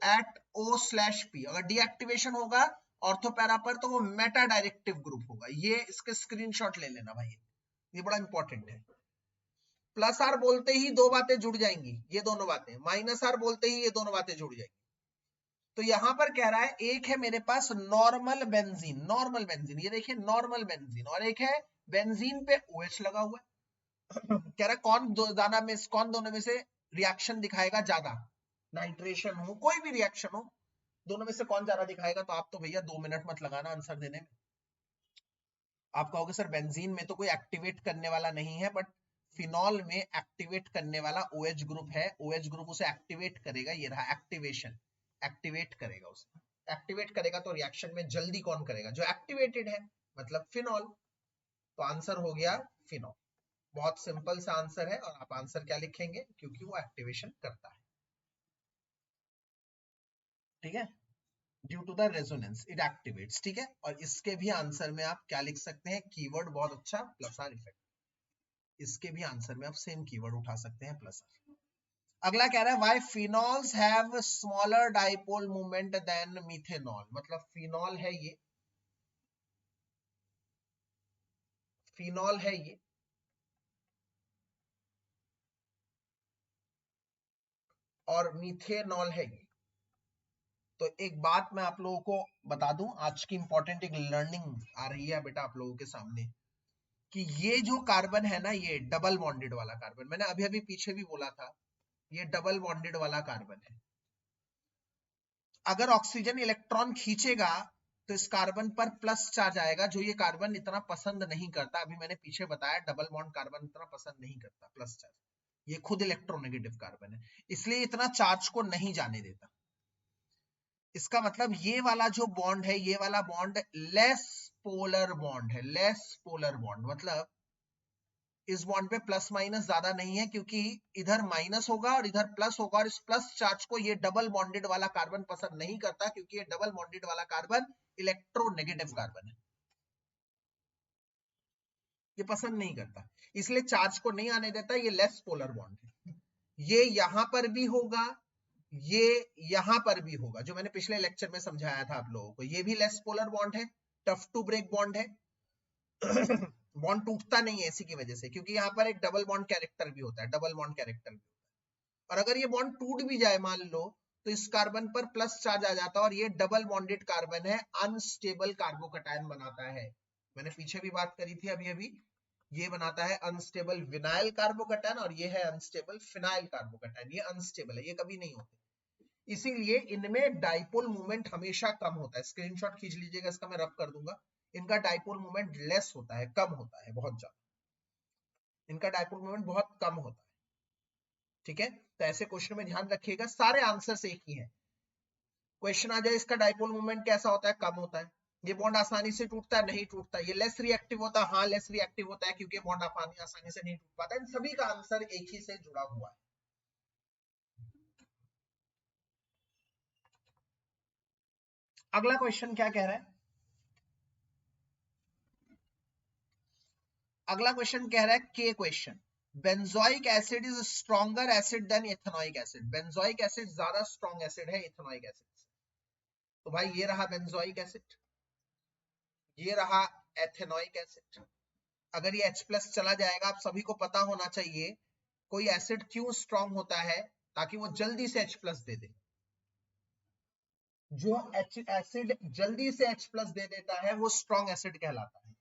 at O slash P. अगर डीएक्टिवेशन होगा ऑर्थो पैरा पर तो वो मेटा डायरेक्टिव ग्रुप होगा। ये इसके स्क्रीनशॉट ले लेना भाई, ये बड़ा इंपॉर्टेंट है। प्लस आर बोलते ही दो बातें जुड़ जाएंगी, ये दोनों बातें, माइनस आर बोलते ही ये दोनों बातें जुड़ जाएंगी। तो यहां पर कह रहा है एक है मेरे पास नॉर्मल बेंजीन, ये देखिए नॉर्मल बेंजीन, और एक है बेंजीन पे OH लगा हुआ है। कह रहा है कौन दोनों में से रिएक्शन दिखाएगा ज्यादा, नाइट्रेशन हो कोई भी रिएक्शन हो, दोनों में से कौन ज्यादा दिखाएगा। तो आप तो भैया 2 मिनट मत लगाना आंसर देने में। आप कहोगे सर बेंजीन में तो कोई एक्टिवेट करने वाला नहीं है, बट फिनॉल में एक्टिवेट करने वाला OH ग्रुप है, OH ग्रुप उसे एक्टिवेट करेगा, ये रहा एक्टिवेशन, एक्टिवेट करेगा उसे। एक्टिवेट करेगा तो रिएक्शन में जल्दी कौन करेगा, जो एक्टिवेटेड है, मतलब फिनॉल। तो आंसर हो गया फिनॉल। बहुत सिंपल सा आंसर है, और आप आंसर क्या लिखेंगे, क्योंकि वो एक्टिवेशन करता है, ठीक है, due to the resonance it activates, ठीक है। और इसके भी आंसर में आप क्या लिख सकते हैं, कीवर्ड बहुत अच्छा, प्लस आर इफेक्ट। इसके भी आंसर में आप सेम कीवर्ड उठा सकते हैं, प्लस आर। अगला कह रहा है why phenols have smaller dipole moment than methanol. मतलब फिनॉल है ये, फिनॉल है ये, और मिथेनॉल है ये। तो एक बात मैं आप लोगों को बता दूं, आज की इंपॉर्टेंट एक लर्निंग आ रही है बेटा आप लोगों के सामने, कि ये जो कार्बन है ना, ये डबल बॉन्डेड वाला कार्बन, मैंने अभी अभी पीछे भी बोला था, ये डबल बॉन्डेड वाला कार्बन है। अगर ऑक्सीजन इलेक्ट्रॉन खींचेगा तो इस कार्बन पर प्लस चार्ज आएगा, जो ये कार्बन इतना पसंद नहीं करता। अभी मैंने पीछे बताया डबल बॉन्ड कार्बन इतना पसंद नहीं करता प्लस चार्ज, ये खुद इलेक्ट्रोनेगेटिव कार्बन है, इसलिए इतना चार्ज को नहीं जाने देता। इसका मतलब ये वाला जो बॉन्ड है, ये वाला बॉन्ड लेस पोलर बॉन्ड है, लेस पोलर बॉन्ड, मतलब इस बॉन्ड पे प्लस माइनस ज्यादा नहीं है, क्योंकि इधर माइनस होगा और इधर प्लस होगा, और इस प्लस चार्ज को ये डबल बॉन्डेड वाला कार्बन पसंद नहीं करता, क्योंकि ये डबल बॉन्डेड वाला कार्बन इलेक्ट्रोनेगेटिव कार्बन है, ये पसंद नहीं करता, इसलिए चार्ज को नहीं आने देता। ये लेस पोलर बॉन्ड है, ये यहां पर भी होगा, ये यहां पर भी होगा, जो मैंने पिछले लेक्चर में समझाया था आप लोगों को। ये भी लेस पोलर बॉन्ड है, टफ टू ब्रेक बॉन्ड है। बॉन्ड टूटता नहीं है इसी की वजह से, क्योंकि यहाँ पर एक डबल बॉन्ड कैरेक्टर भी होता है, डबल बॉन्ड कैरेक्टर भी। और अगर ये बॉन्ड टूट भी जाए मान लो, तो इस कार्बन पर प्लस चार्ज आ जाता है, और ये डबल बॉन्डेड कार्बन है, अनस्टेबल कार्बोकैटायन बनाता है। मैंने पीछे भी बात करी थी अभी अभी, ये बनाता है अनस्टेबल विनाइल कार्बोकैटायन, और ये है अनस्टेबल फिनाइल कार्बोकैटायन। ये अनस्टेबल है, ये कभी नहीं होते, इसीलिए इनमें डाइपोल मूवमेंट हमेशा कम होता है। स्क्रीनशॉट खींच लीजिएगा, इसका मैं रब कर दूंगा। इनका डाइपोल मूवमेंट लेस होता है, कम होता है, बहुत ज्यादा, इनका डाइपोल मूवमेंट बहुत कम होता है, ठीक है। तो ऐसे क्वेश्चन में ध्यान रखिएगा, सारे आंसर एक ही हैं। क्वेश्चन आ जाए इसका डाइपोल मूवमेंट कैसा होता है, कम होता है। ये बॉन्ड आसानी से टूटता है, नहीं टूटता। ये लेस रिएक्टिव होता है, हाँ लेस रिएक्टिव होता है, क्योंकि बॉन्ड आसानी से नहीं टूट पाता। इन सभी का आंसर एक ही से जुड़ा हुआ है। अगला क्वेश्चन क्या कह रहा है, अगला क्वेश्चन कह रहा है के question, benzoic acid is stronger acid than ethanoic acid. Benzoic acid ज्यादा स्ट्रॉन्ग एसिड है इथेनोइक एसिड से। तो भाई ये रहा बेंजोइक एसिड, ये रहा एथेनोइक एसिड। अगर ये H प्लस चला जाएगा, आप सभी को पता होना चाहिए कोई एसिड क्यों स्ट्रॉन्ग होता है, ताकि वो जल्दी से H प्लस दे दे। जो एसिड जल्दी से H प्लस दे देता है वो स्ट्रॉन्ग एसिड कहलाता है।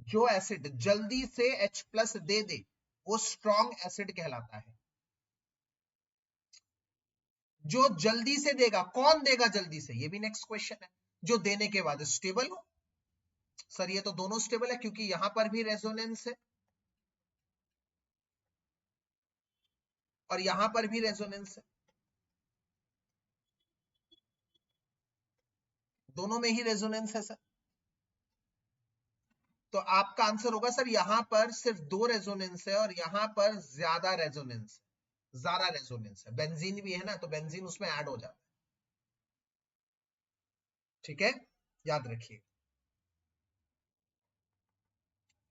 जो एसिड जल्दी से H प्लस दे दे वो स्ट्रॉन्ग एसिड कहलाता है। जो जल्दी से देगा, कौन देगा जल्दी से, ये भी नेक्स्ट क्वेश्चन है। जो देने के बाद स्टेबल हो। सर ये तो दोनों स्टेबल है, क्योंकि यहां पर भी रेजोनेंस है और यहां पर भी रेजोनेंस है, दोनों में ही रेजोनेंस है सर। तो आपका आंसर होगा सर यहां पर सिर्फ 2 रेजोनेंस है और यहां पर ज्यादा रेजोनेंस है। बेंजीन भी है ना, तो बेंजीन उसमें ऐड हो जाता है। ठीक है, याद रखिए।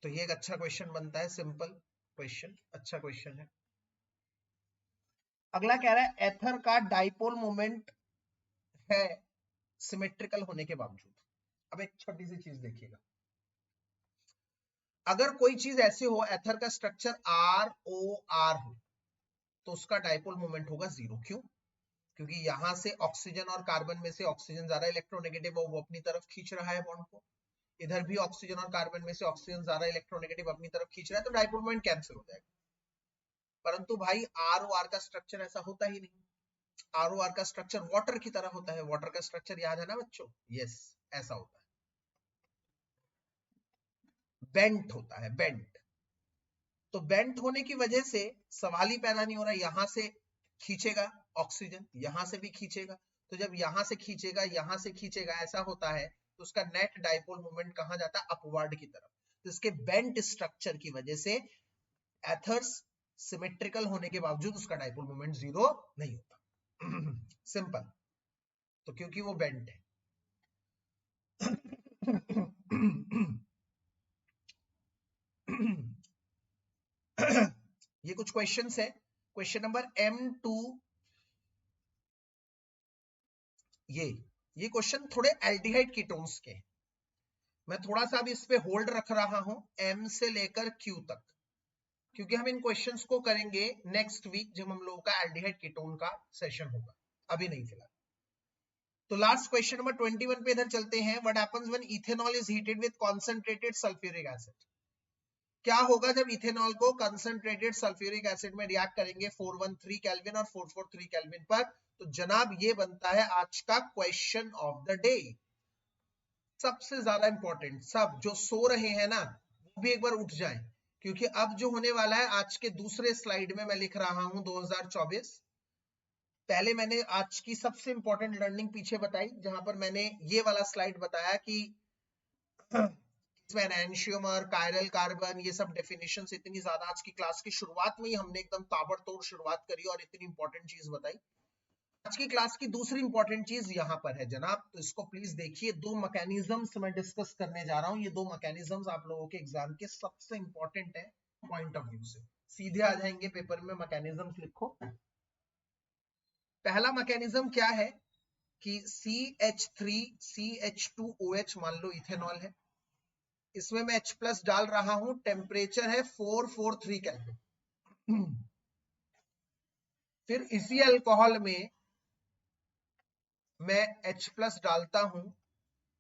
तो ये एक अच्छा क्वेश्चन बनता है, सिंपल क्वेश्चन, अच्छा क्वेश्चन है। अगला कह रहा है एथर का डाइपोल मोमेंट है सिमेट्रिकल होने के बावजूद। अब एक छोटी सी चीज देखिएगा, अगर कोई चीज ऐसे हो, एथर का स्ट्रक्चर ROR हो, तो उसका डाइपोल मोमेंट होगा 0। क्यों? क्योंकि यहां से ऑक्सीजन और कार्बन में से ऑक्सीजन ज्यादा इलेक्ट्रोनेगेटिव है, वो अपनी तरफ खींच रहा है बॉन्ड को। इधर भी ऑक्सीजन और कार्बन में से ऑक्सीजन ज्यादा इलेक्ट्रोनेगेटिव अपनी तरफ खींच रहा है, तो डाइपोल मोमेंट कैंसिल हो जाएगा। परंतु भाई ROR का स्ट्रक्चर ऐसा होता ही नहीं। ROR का स्ट्रक्चर वाटर की तरह होता है। वाटर का स्ट्रक्चर याद है ना बच्चों? यस, ऐसा होता है, बेंट होता है, बेंट। तो बेंट होने की वजह से सवाल ही पैदा नहीं हो रहा। यहां से खींचेगा ऑक्सीजन, यहां से भी खींचेगा, तो जब यहां से खींचेगा, यहां से खींचेगा, ऐसा होता है, तो उसका नेट डाइपोल मोमेंट कहां जाता है? अपवर्ड की तरफ। तो इसके बेंट स्ट्रक्चर की वजह से एथर्स सिमेट्रिकल होने के बावजूद उसका डाइपोल मोमेंट 0 नहीं होता। सिंपल। तो क्योंकि वो बेंट है। ये कुछ क्वेश्चंस है। क्वेश्चन नंबर M2, ये क्वेश्चन थोड़े एल्डिहाइड कीटोन्स के। मैं थोड़ा सा भी इस पे होल्ड रख रहा हूं M से लेकर Q तक, क्योंकि हम इन क्वेश्चंस को करेंगे नेक्स्ट वीक, जब हम लोगों का एल्डिहाइड कीटोन का सेशन होगा, अभी नहीं फिलहाल। तो लास्ट क्वेश्चन नंबर 21 पे इधर चलते हैं। What happens when ethanol is heated with concentrated sulphuric acid? क्या होगा जब इथेनॉल को कंसंट्रेटेड सल्फ्यूरिक एसिड में रिएक्ट करेंगे 413 केल्विन और 443 केल्विन पर? तो जनाब ये बनता है आज का क्वेश्चन ऑफ द डे, सबसे ज्यादा इंपॉर्टेंट। सब जो सो रहे हैं ना, वो भी एक बार उठ जाएं, क्योंकि अब जो होने वाला है, आज के दूसरे स्लाइड में मैं लिख रहा हूं 2024। पहले मैंने आज की सबसे इंपॉर्टेंट लर्निंग पीछे बताई, जहां पर मैंने ये वाला स्लाइड बताया कि इसमें एनैंशियम और कायरल कार्बन, ये सब डेफिनेशंस इतनी ज्यादा आज की क्लास की शुरुआत में ही हमने एकदम ताबड़तोड़ शुरुआत करी और इतनी इंपॉर्टेंट चीज बताई। आज की क्लास की दूसरी इंपॉर्टेंट चीज यहां पर है जनाब, तो इसको प्लीज देखिए। 2 मैकेनिज्म्स मैं डिस्कस करने जा रहा हूं। ये 2 मैकेनिज्म्स आप लोगों के एग्जाम के सबसे इंपॉर्टेंट है पॉइंट ऑफ व्यू से, सीधे आ जाएंगे पेपर में। मैकेनिज्म्स लिखो। पहला मैकेनिज्म क्या है कि CH3CH2OH मान लो इथेनॉल है, इसमें मैं H प्लस डाल रहा हूं, टेम्परेचर है 443 केल्विन। फिर इसी अल्कोहल में मैं H प्लस डालता हूं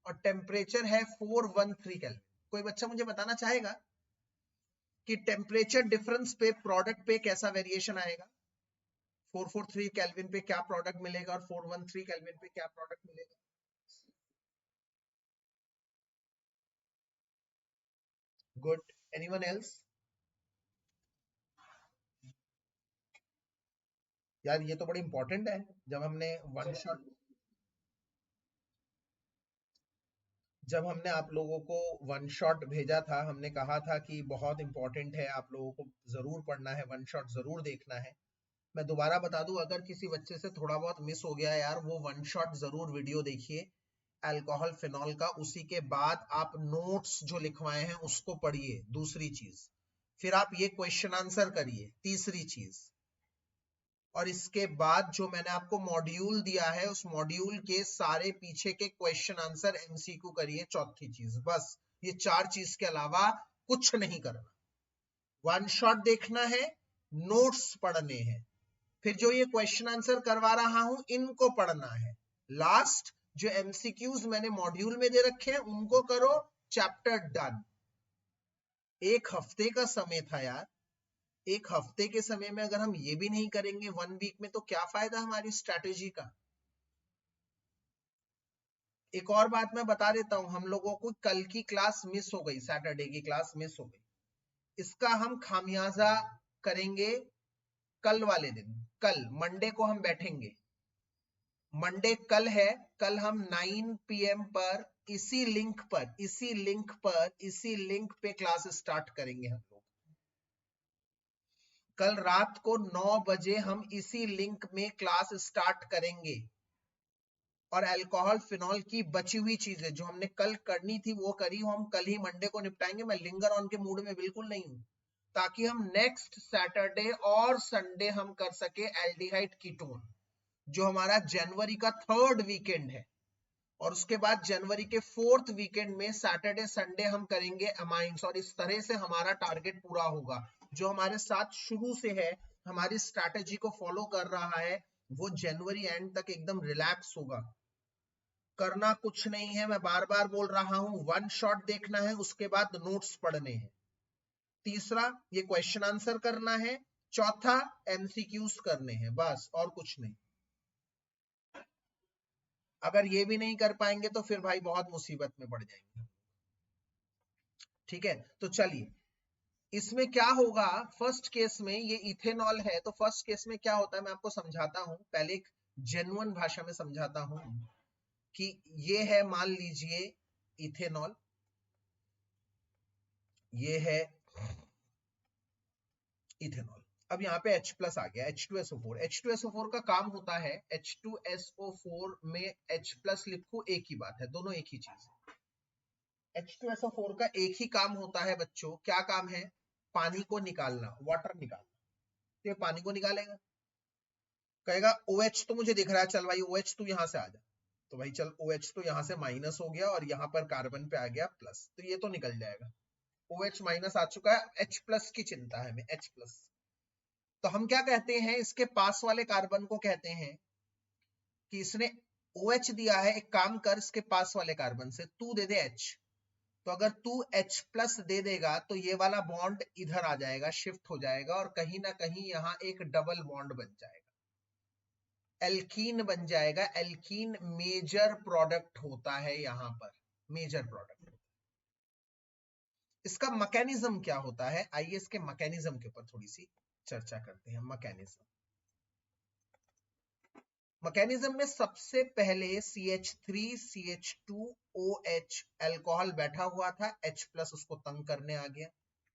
और टेम्परेचर है 413 केल्विन। कोई बच्चा मुझे बताना चाहेगा कि टेम्परेचर डिफरेंस पे प्रोडक्ट पे कैसा वेरिएशन आएगा? 443 केल्विन पे क्या प्रोडक्ट मिलेगा और 413 केल्विन पे क्या प्रोडक्ट मिलेगा? गुड। Anyone else? यार ये तो बड़ी इंपॉर्टेंट है। जब हमने आप लोगों को वन शॉट भेजा था, हमने कहा था कि बहुत इंपॉर्टेंट है, आप लोगों को जरूर पढ़ना है, वन शॉट जरूर देखना है। मैं दोबारा बता दूं, अगर किसी बच्चे से थोड़ा बहुत मिस हो गया यार, वो वन शॉट जरूर वीडियो देखिए अल्कोहल फिनॉल का। उसी के बाद आप नोट्स जो लिखवाए हैं उसको पढ़िए, दूसरी चीज। फिर आप ये क्वेश्चन आंसर करिए, तीसरी चीज। और इसके बाद जो मैंने आपको मॉड्यूल दिया है, उस मॉड्यूल के सारे पीछे के क्वेश्चन आंसर MCQ करिए, चौथी चीज। बस ये 4 चीज के अलावा कुछ नहीं करना। वन शॉट देखना है, नोट्स पढ़ने हैं, फिर जो ये क्वेश्चन आंसर करवा रहा हूं इनको पढ़ना है। लास्ट जो MCQs मैंने मॉड्यूल में दे रखे हैं उनको करो, चैप्टर डन। 1 हफ्ते का समय था यार। 1 हफ्ते के समय में अगर हम ये भी नहीं करेंगे 1 वीक में, तो क्या फायदा हमारी स्ट्रैटेजी का? एक और बात मैं बता देता हूं, हम लोगों को कल की क्लास मिस हो गई, सैटरडे की क्लास मिस हो गई। इसका हम खामियाजा करेंगे कल वाले दिन। कल मंडे को हम बैठेंगे, मंडे कल है, कल हम 9 PM पर इसी लिंक पे क्लास स्टार्ट करेंगे हम लोग। कल रात को 9 बजे हम इसी लिंक में क्लास स्टार्ट करेंगे। और अल्कोहल फिनॉल की बची हुई चीजें जो हमने कल करनी थी वो करी, हम कल ही मंडे को निपटाएंगे। मैं लिंगर ऑन के मूड में बिल्कुल नहीं हूं, ताकि हम नेक्स्ट सैटरडे और संडे हम कर सके एल्डिहाइड कीटोन, जो हमारा जनवरी का 3rd वीकेंड है। और उसके बाद जनवरी के 4th वीकेंड में सैटरडे संडे हम करेंगे अमाइंस। और इस तरह से हमारा टारगेट पूरा होगा। जो हमारे साथ शुरू से है, हमारी स्ट्रैटेजी को फॉलो कर रहा है, वो जनवरी एंड तक एकदम रिलैक्स होगा। करना कुछ नहीं है, मैं बार बार बोल रहा हूं, वन शॉट देखना है, उसके बाद नोट्स पढ़ने हैं। तीसरा, ये क्वेश्चन आंसर करना है। चौथा, एमसीक्यूज करने हैं, बस और कुछ नहीं। अगर ये भी नहीं कर पाएंगे तो फिर भाई बहुत मुसीबत में पड़ जाएंगे। ठीक है, तो चलिए, इसमें क्या होगा। फर्स्ट केस में ये इथेनॉल है, तो फर्स्ट केस में क्या होता है मैं आपको समझाता हूं। पहले एक जेन्युइन भाषा में समझाता हूं कि ये है, मान लीजिए इथेनॉल, ये है इथेनॉल। अब यहाँ पे H प्लस आ गया, H2SO4। H2SO4 का काम होता है, H2SO4 में H प्लस लिखूं एक ही बात है, दोनों एक ही चीज है। H2SO4 का एक ही काम होता है बच्चों, क्या काम है? पानी को निकालना, वाटर निकालना। तो ये पानी को निकालेगा, कहेगा OH तो मुझे दिख रहा है, चल भाई OH तू यहां से आ जा। तो भाई चल OH तो यहां से माइनस हो गया और यहां पर कार्बन पे आ गया प्लस, तो ये तो निकल जाएगा। OH माइनस आ चुका है, H प्लस की चिंता है हमें, H प्लस। तो हम क्या कहते हैं, इसके पास वाले कार्बन को कहते हैं कि इसने OH दिया है, एक काम कर, इसके पास वाले कार्बन से तू दे दे H। तो अगर तू H प्लस दे देगा तो ये वाला बॉन्ड इधर आ जाएगा, शिफ्ट हो जाएगा, और कहीं ना कहीं यहां एक डबल बॉन्ड बन जाएगा, एल्कीन बन जाएगा। एल्कीन मेजर प्रोडक्ट होता है, यहां पर मेजर प्रोडक्ट। इसका मैकेनिज्म क्या होता है, आइए इसके मैकेनिज्म के ऊपर थोड़ी सी चर्चा करते हैं। मैकेनिज्म में सबसे पहले CH3CH2OH अल्कोहल बैठा हुआ था, H प्लस उसको तंग करने आ गया,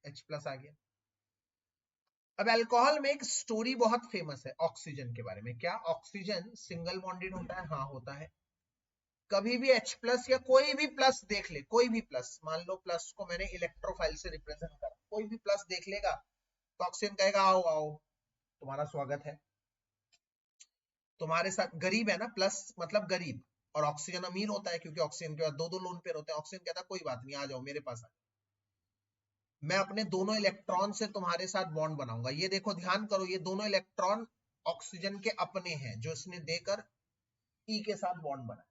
H प्लस आ गया। अब अल्कोहल में एक स्टोरी बहुत फेमस है ऑक्सीजन के बारे में। क्या ऑक्सीजन सिंगल बॉन्डेड होता है? हाँ होता है। कभी भी H प्लस या कोई भी प्लस देख ले, कोई भी प्लस, मान लो प्लस को मैंने इलेक्ट्रोफाइल से रिप्रेजेंट करा, कोई भी प्लस देख लेगा तो ऑक्सीजन कहेगा आओ आओ, तुम्हारा स्वागत है, तुम्हारे साथ। गरीब है ना, प्लस मतलब गरीब, और ऑक्सीजन अमीर होता है क्योंकि ऑक्सीजन के बाद दो लोन पेयर होते हैं। ऑक्सीजन कहता है कोई बात नहीं, आ जाओ मेरे पास आ, मैं अपने दोनों इलेक्ट्रॉन से तुम्हारे साथ बॉन्ड बनाऊंगा। ये देखो, ध्यान करो, ये दोनों इलेक्ट्रॉन ऑक्सीजन के अपने हैं जो इसने देकर E के साथ बॉन्ड बना।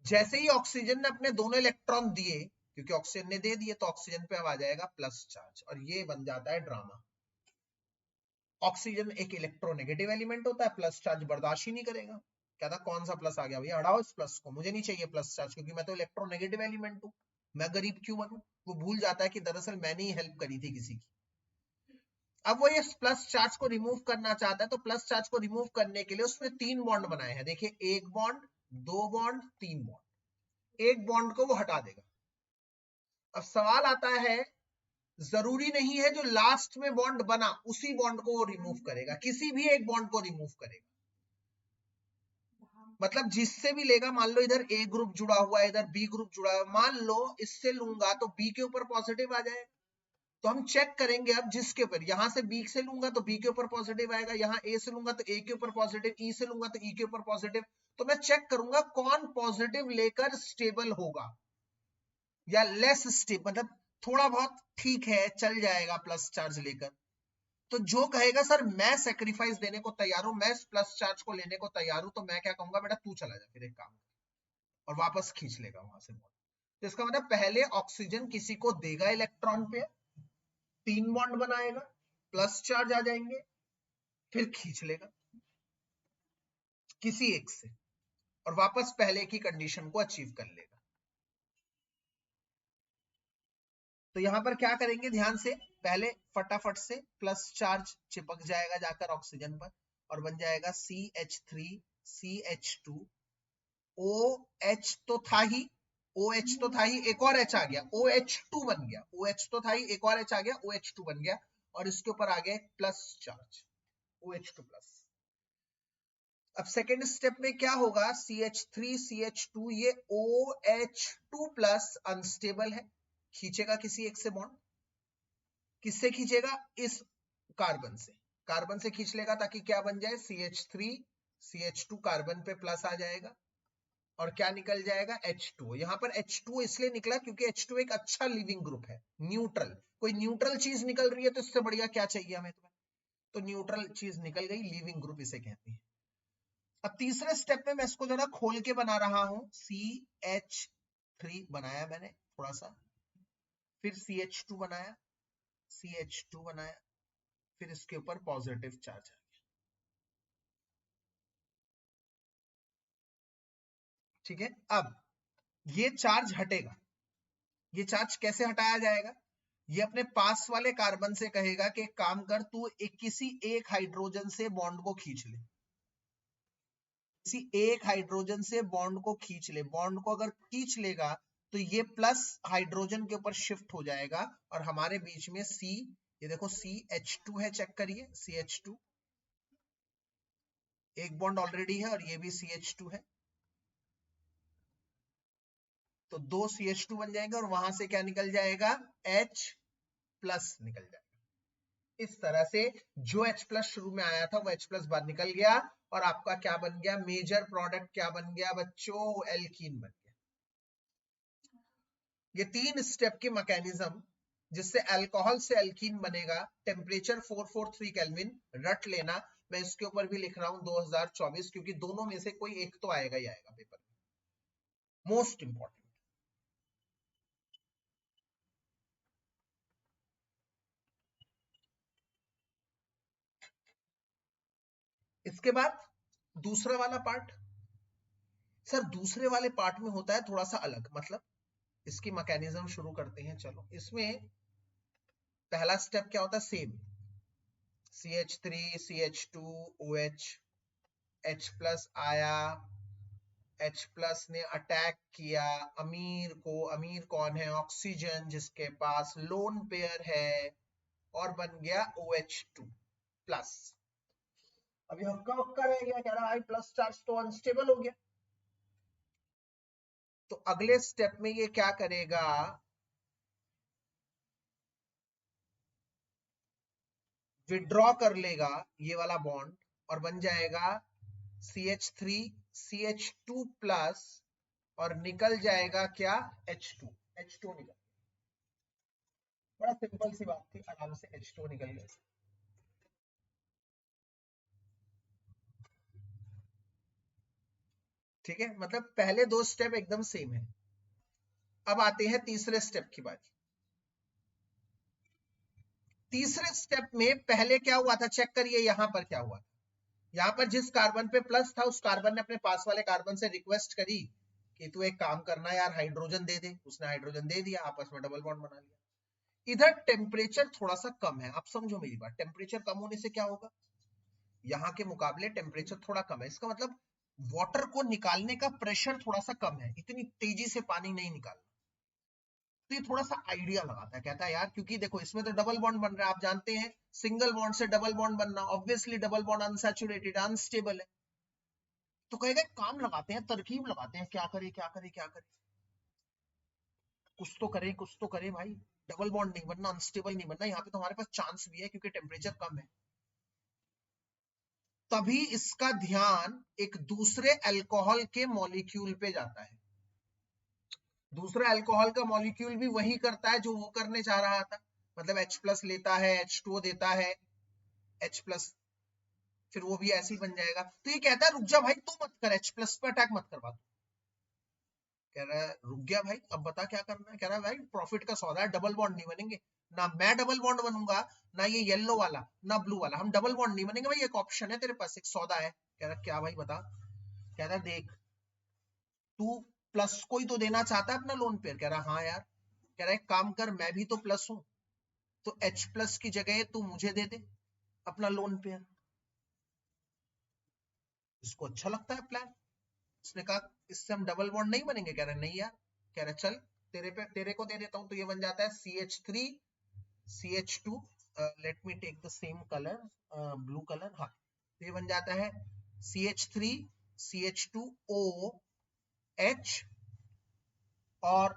जैसे ही ऑक्सीजन ने अपने दोनों इलेक्ट्रॉन दिए, क्योंकि ऑक्सीजन ने दे दिए, तो ऑक्सीजन पे अब आ जाएगा प्लस चार्ज, और ये बन जाता है ड्रामा। ऑक्सीजन एक इलेक्ट्रोनेगेटिव एलिमेंट होता है, प्लस चार्ज बर्दाश्त ही नहीं करेगा, कहता कौन सा प्लस आ गया भैया, हटाओ इस प्लस को, मुझे नहीं चाहिए प्लस चार्ज, क्योंकि मैं तो इलेक्ट्रोनेगेटिव एलिमेंट हूं, मैं गरीब क्यों बनूं। वो भूल जाता है कि दरअसल मैंने ही हेल्प करी थी किसी की। अब वो ये प्लस चार्ज को रिमूव करना चाहता है, तो प्लस चार्ज को रिमूव करने के लिए उसने 3 बॉन्ड बनाए हैं। देखिए, 1 बॉन्ड, 2 बॉन्ड, 3 बॉन्ड। एक बॉन्ड को वो हटा देगा। अब सवाल आता है, जरूरी नहीं है जो लास्ट में बॉन्ड बना उसी बॉन्ड को वो रिमूव करेगा, किसी भी एक बॉन्ड को रिमूव करेगा। मतलब जिससे भी लेगा, मान लो इधर ए ग्रुप जुड़ा हुआ है, इधर बी ग्रुप जुड़ा है, मान लो इससे लूंगा तो बी के ऊपर पॉजिटिव आ जाएगा। तो हम चेक करेंगे अब, जिसके ऊपर, यहां से बी से लूंगा तो बी के ऊपर पॉजिटिव आएगा, यहाँ ए से लूंगा तो ए के ऊपर पॉजिटिव, ई से लूंगा तो ई के ऊपर पॉजिटिव। तो मैं चेक करूंगा कौन पॉजिटिव लेकर स्टेबल होगा या लेस स्टेबल, मतलब थोड़ा बहुत ठीक है चल जाएगा प्लस चार्ज लेकर। तो जो कहेगा सर मैं सेक्रीफाइस देने को तैयार हूं, मैं प्लस चार्ज को लेने को तैयार हूं, तो मैं क्या कहूंगा, बेटा तू चला जा फिर एक काम, और वापस खींच लेगा वहां से। तो इसका मतलब पहले ऑक्सीजन किसी को देगा इलेक्ट्रॉन पे, 3 बॉन्ड बनाएगा, प्लस चार्ज आ जाएंगे, फिर खींच लेगा किसी एक से, और वापस पहले की कंडीशन को अचीव कर लेगा। तो यहां पर क्या करेंगे ध्यान से, पहले फटाफट से प्लस चार्ज चिपक जाएगा जाकर ऑक्सीजन पर और बन जाएगा CH3CH2 OH तो था ही, OH तो था ही, एक और H आ गया, OH2 बन गया, OH तो था ही, एक और H आ गया, OH2 बन गया और इसके ऊपर आ गया प्लस चार्ज OH2 प्लस। अब सेकेंड स्टेप में क्या होगा, CH3CH2 ये OH2 प्लस अनस्टेबल है, खींचेगा किसी एक से बॉन्ड, किससे खींचेगा, इस कार्बन से, कार्बन से खींच लेगा ताकि क्या बन जाए CH3CH2 कार्बन पे प्लस आ जाएगा और क्या निकल जाएगा H2। यहां पर H2 इसलिए निकला क्योंकि H2 एक अच्छा लिविंग ग्रुप है, न्यूट्रल, कोई न्यूट्रल चीज निकल रही है तो इससे बढ़िया क्या चाहिए हमें तुम्हें, तो न्यूट्रल चीज निकल गई, लिविंग ग्रुप इसे कहते हैं। अब तीसरे स्टेप में मैं इसको जरा खोल के बना रहा हूं, CH3 बनाया मैंने थोड़ा सा, फिर CH2 बनाया, CH2 बनाया, फिर इसके ऊपर पॉजिटिव चार्ज आ गया। ठीक है, अब ये चार्ज हटेगा, ये चार्ज कैसे हटाया जाएगा, ये अपने पास वाले कार्बन से कहेगा कि काम कर, तू किसी एक हाइड्रोजन से बॉन्ड को खींच ले, किसी एक हाइड्रोजन से बॉन्ड को खींच ले, बॉन्ड को अगर खींच लेगा तो ये प्लस हाइड्रोजन के ऊपर शिफ्ट हो जाएगा और हमारे बीच में C, ये देखो CH2 है, चेक करिए CH2, एक बॉन्ड ऑलरेडी है और ये भी CH2 है, तो दो CH2 बन जाएंगे और वहां से क्या निकल जाएगा, H प्लस निकल जाएगा। इस तरह से जो H प्लस शुरू में आया था वो H प्लस बाहर निकल गया और आपका क्या बन गया, मेजर प्रोडक्ट क्या बन गया बच्चों, एल्कीन बन गया। ये तीन स्टेप की मैकेनिज्म जिससे अल्कोहल से एल्कीन बनेगा, टेम्परेचर 443 केल्विन, रट लेना, मैं इसके ऊपर भी लिख रहा हूं 2024 क्योंकि दोनों में से कोई एक तो आएगा ही आएगा पेपर में, मोस्ट इंपॉर्टेंट। इसके बाद दूसरा वाला पार्ट, सर दूसरे वाले पार्ट में होता है थोड़ा सा अलग, मतलब इसकी मैकेनिज्म शुरू करते हैं। चलो, इसमें पहला स्टेप क्या होता है, same CH3 CH2 OH, H plus आया, H प्लस ने अटैक किया अमीर को, अमीर कौन है, ऑक्सीजन जिसके पास लोन पेयर है, और बन गया OH2 प्लस। अभी हक्का हक्का रह गया, कह रहा है प्लस चार्ज तो अनस्टेबल हो गया, तो अगले स्टेप में ये क्या करेगा, विड्रॉ कर लेगा ये वाला बॉन्ड और बन जाएगा CH3 CH2 प्लस और निकल जाएगा क्या, H2, H2 निकल, बड़ा सिंपल सी बात थी, आराम से H2 निकल गया। ठीक है, मतलब पहले दो स्टेप एकदम सेम है। अब आते हैं तीसरे स्टेप की बात। तीसरे स्टेप में पहले क्या हुआ था, चेक करिए यहां पर क्या हुआ, यहां पर जिस कार्बन पे प्लस था उस कार्बन ने अपने पास वाले कार्बन से रिक्वेस्ट करी कि तू एक काम करना यार, हाइड्रोजन दे दे, उसने हाइड्रोजन दे दिया, आपस में डबल बॉन्ड बना लिया। इधर टेम्परेचर थोड़ा सा कम है, आप समझो मेरी बात, टेम्परेचर कम होने से क्या होगा, यहाँ के मुकाबले टेम्परेचर थोड़ा कम है, इसका मतलब वाटर को निकालने का प्रेशर थोड़ा सा कम है, इतनी तेजी से पानी नहीं निकालना, तो ये थोड़ा सा आइडिया लगाता है, कहता है यार क्योंकि देखो इसमें तो डबल बॉन्ड बन रहा है, आप जानते हैं सिंगल बॉन्ड से डबल बॉन्ड बनना, obviously double bond unsaturated unstable है, तो कहेगा काम लगाते हैं, तरकीब लगाते हैं, क्या करे क्या करे क्या करे, कुछ तो करे कुछ तो करे भाई, डबल बॉन्ड नहीं बनना, अनस्टेबल नहीं बनना, यहाँ पे तो हमारे पास चांस भी है क्योंकि टेम्परेचर कम है। तभी इसका ध्यान एक दूसरे अल्कोहल के मॉलिक्यूल पे जाता है, दूसरा अल्कोहल का मॉलिक्यूल भी वही करता है जो वो करने जा रहा था, मतलब H प्लस लेता है, H2O देता है, H प्लस, फिर वो भी ऐसे ही बन जाएगा। तो ये कहता है रुक जा भाई, तू मत कर, H प्लस पे अटैक मत करवा, कह रहा है रुक गया भाई, अब बता क्या करना है, कह रहा है भाई प्रॉफिट का सौदा है, डबल बॉन्ड नहीं बनेंगे, ना मैं डबल बॉन्ड बनूंगा, ना ये येलो वाला ना ब्लू वाला, हम डबल बॉन्ड नहीं बनेंगे भाई, एक ऑप्शन है तेरे पास, एक सौदा है। कह रहा क्या भाई बता, कह रहा देख तू प्लस को ही तो देना चाहता है अपना लोन पेयर, कह रहा हाँ यार, कह रहा एक काम कर, मैं भी तो प्लस हूं, तो H+ की जगह तू मुझे दे दे अपना लोन पेयर। इसको अच्छा लगता है प्लान। उसने कहा इससे हम डबल बॉन्ड नहीं बनेंगे। कह रहे नहीं यार। कह रहे चल तेरे को दे देता हूं। तो ये बन जाता है CH3 CH2। Let me take the same colour, blue colour. हाँ, ये बन जाता है CH3 CH2OH, और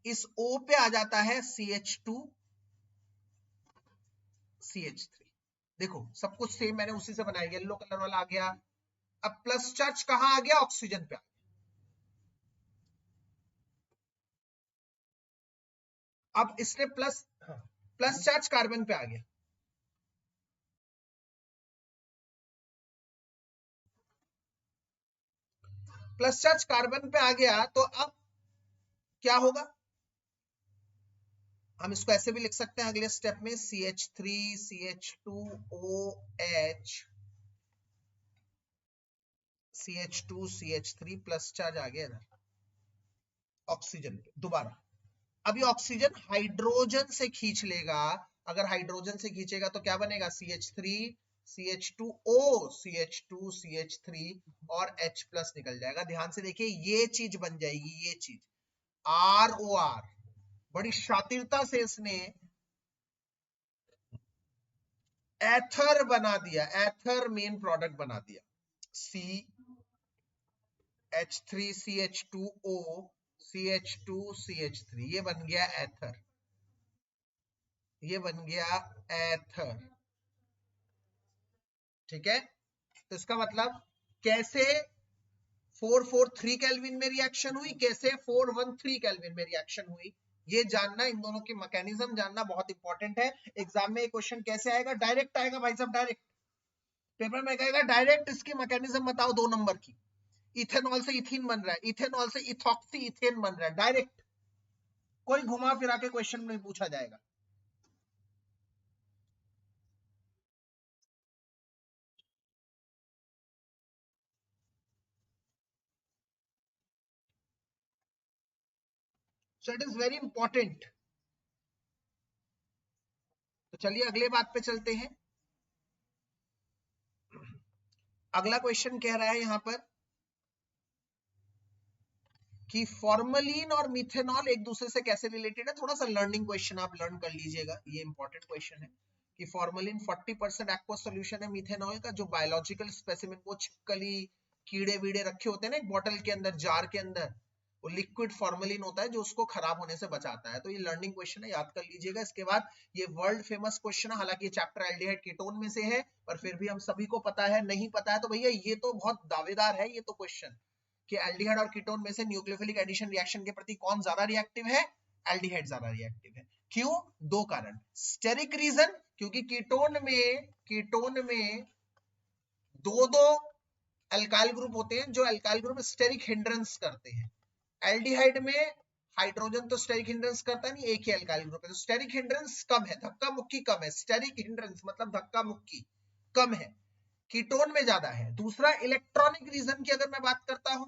इस O पे आ जाता है CH2 CH3। देखो सब कुछ सेम मैंने उसी से बनाया। येलो कलर वाला आ गया। अब प्लस चार्ज कहां आ गया? ऑक्सीजन पे आ गया। अब इसने प्लस चार्ज कार्बन पे आ गया। प्लस चार्ज कार्बन पे आ गया तो अब क्या होगा? हम इसको ऐसे भी लिख सकते हैं अगले स्टेप में, CH3 CH2OH CH2 CH3 plus charge आ गया इधर ऑक्सीजन पे दोबारा। अब ये ऑक्सीजन हाइड्रोजन से खींच लेगा। अगर हाइड्रोजन से खींचेगा तो क्या बनेगा? CH3 CH2O CH2 CH3 और H+ निकल जाएगा। ध्यान से देखिए, ये चीज बन जाएगी, ये चीज ROR। बड़ी शातिरता से इसने एथर बना दिया, एथर मेन प्रोडक्ट बना दिया। CH3CH2O CH2CH3, ये बन गया एथर। ये बन गया एथर। ठीक है, तो इसका मतलब कैसे 443 केल्विन में रिएक्शन हुई, कैसे 413 केल्विन में रिएक्शन हुई, ये जानना, इन दोनों की मैकेनिज्म जानना बहुत इंपॉर्टेंट है। एग्जाम में क्वेश्चन कैसे आएगा? डायरेक्ट आएगा भाई साहब, डायरेक्ट पेपर में कहेगा डायरेक्ट इसकी मैकेनिज्म बताओ 2 नंबर की। इथेनॉल से इथीन बन रहा है, इथेनॉल से इथॉक्सी इथेन बन रहा है, डायरेक्ट। कोई घुमा फिरा के क्वेश्चन नहीं पूछा जाएगा। So it is very important. तो चलिए अगले बात पे चलते हैं। अगला क्वेश्चन कह रहा है यहां पर कि फॉर्मलिन और मिथेनॉल एक दूसरे से कैसे रिलेटेड है। थोड़ा सा लर्निंग क्वेश्चन आप लर्न कर लीजिएगा, ये इंपॉर्टेंट क्वेश्चन है कि फॉर्मलिन 40% एक्वस सॉल्यूशन है मिथेनॉल का, जो बायोलॉजिकल स्पेसिमेन, वो छिपकली कीड़े वीड़े रखे होते हैं ना एक बॉटल के अंदर, जार के अंदर, वो लिक्विड फॉर्मलिन होता है जो उसको खराब होने से बचाता है। तो ये लर्निंग क्वेश्चन है, याद कर लीजिएगा। इसके बाद ये वर्ल्ड फेमस क्वेश्चन है, हालांकि ये चैप्टर एल्डिहाइड कीटोन में से है, पर फिर भी हम सभी को पता है। नहीं पता है तो भैया ये तो बहुत दावेदार है ये तो क्वेश्चन, कि एल्डिहाइड और कीटोन में से न्यूक्लियोफिलिक एडिशन रिएक्शन के प्रति कौन ज्यादा रिएक्टिव है? एल्डिहाइड ज्यादा रिएक्टिव है। क्यों? 2 कारण। स्टेरिक रीजन, क्योंकि कीटोन में दो अल्काइल ग्रुप होते हैं जो अल्काइल ग्रुप स्टेरिक हिंड्रेंस करते हैं। एल्डिहाइड में हाइड्रोजन तो स्टेरिक हिंड्रेंस करता नहीं, एक ही अल्काइल ग्रुप है, तो स्टेरिक हिंड्रेंस कम है, धक्का मुक्की कम है। स्टेरिक हिंड्रेंस मतलब धक्का मुक्की कम है, कीटोन में ज्यादा है। दूसरा इलेक्ट्रॉनिक रीजन की अगर मैं बात करता हूं,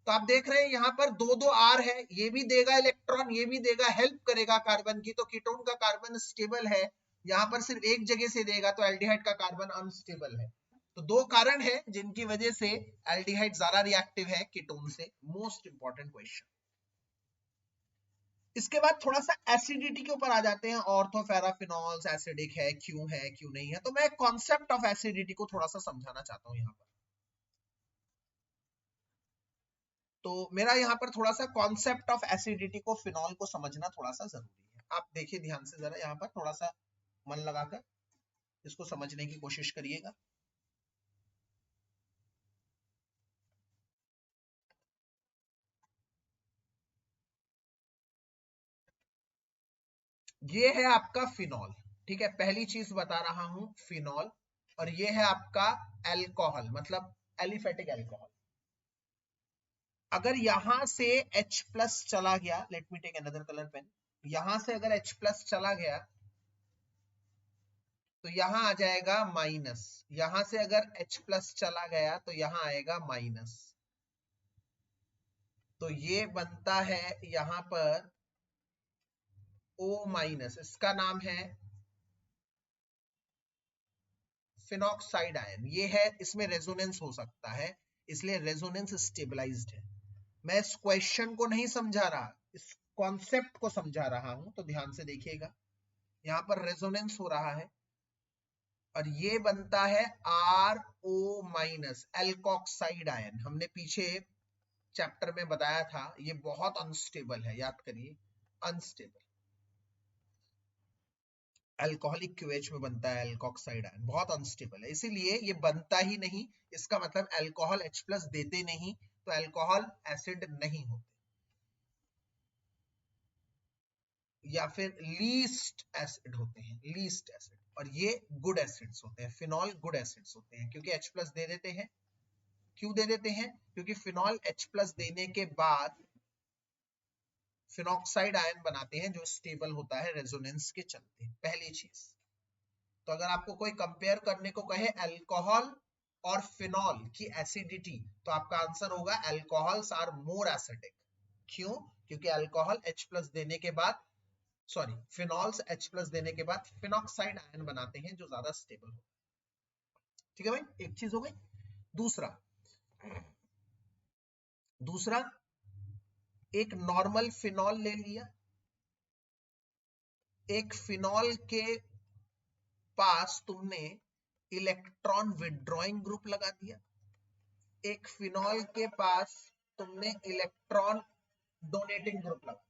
तो आप देख रहे हैं यहां पर 2 R है, ये भी देगा इलेक्ट्रॉन, ये भी देगा, हेल्प करेगा कार्बन की। तो कीटोन का कार्बन स्टेबल है, यहां पर सिर्फ एक जगह से देगा, तो एल्डिहाइड का कार्बन अनस्टेबल है। तो 2 कारण है जिनकी वजह से एल्डिहाइड ज्यादा रिएक्टिव है कीटोन से। Most important question. इसके बाद थोड़ा सा एसिडिटी के ऊपर आ जाते हैं। ऑर्थोफेराफिनॉल्स एसिडिक है, क्यों नहीं है? तो मैं कॉन्सेप्ट ऑफ एसिडिटी को थोड़ा सा समझाना चाहता हूं यहां पर। तो मेरा यहाँ पर थोड़ा सा कॉन्सेप्ट ऑफ एसिडिटी को, फिनॉल को समझना थोड़ा सा जरूरी है। आप देखिए ध्यान से जरा, यहाँ पर थोड़ा सा मन लगाकर इसको समझने की कोशिश करिएगा। ये है आपका फिनॉल, ठीक है, पहली चीज बता रहा हूं फिनॉल। और ये है आपका एल्कोहल, मतलब एलिफेटिक एल्कोहल। अगर यहां से H+ चला गया, let me take another colour pen, यहां से अगर H+ चला गया तो यहां आ जाएगा माइनस। यहां से अगर H+ चला गया तो यहां आएगा माइनस। तो ये बनता है यहां पर O-, इसका नाम है फिनॉक्साइड आयन। ये है, इसमें रेजोनेंस हो सकता है, इसलिए रेजोनेंस स्टेबलाइज्ड है। मैं इस क्वेश्चन को नहीं समझा रहा, इस कॉन्सेप्ट को समझा रहा हूं, तो ध्यान से देखिएगा। यहां पर रेजोनेंस हो रहा है और ये बनता है RO-, एल्कोक्साइड आयन। हमने पीछे चैप्टर में बताया था, ये बहुत अनस्टेबल है, याद करिए, अनस्टेबल। अल्कोहलिक क्यूएच में बनता है एल्कोक्साइड आयन, बहुत अनस्टेबल है, इसीलिए ये बनता ही नहीं। इसका मतलब अल्कोहल H+ देते नहीं, तो अल्कोहल एसिड नहीं होते, या फिर लीस्ट एसिड होते हैं, लीस्ट एसिड। और ये गुड एसिड्स होते हैं, फिनॉल गुड एसिड्स होते हैं, क्योंकि H+ दे देते हैं। क्यों दे देते हैं? क्योंकि फिनॉल H+ देने के बाद फिनॉक्साइड आयन बनाते हैं, जो स्टेबल होता है रेजोनेंस के चलते। पहली चीज। तो अगर आपको कोई कंपेयर करने को कहे अल्कोहल और फिनॉल की एसिडिटी, तो आपका आंसर होगा अल्कोहल्स आर मोर एसिडिक। क्यों? क्योंकि अल्कोहल H+ देने के बाद, सॉरी, फिनॉल्स H+ देने के बाद फिनॉक्साइड आयन बनाते हैं, जो ज्यादा स्टेबल होता है। ठीक है भाई, एक चीज हो गई। दूसरा, एक नॉर्मल फिनॉल ले लिया, एक फिनॉल के पास तुमने इलेक्ट्रॉन विड्रॉइंग ग्रुप लगा दिया, एक फिनॉल के पास तुमने इलेक्ट्रॉन डोनेटिंग ग्रुप लगा।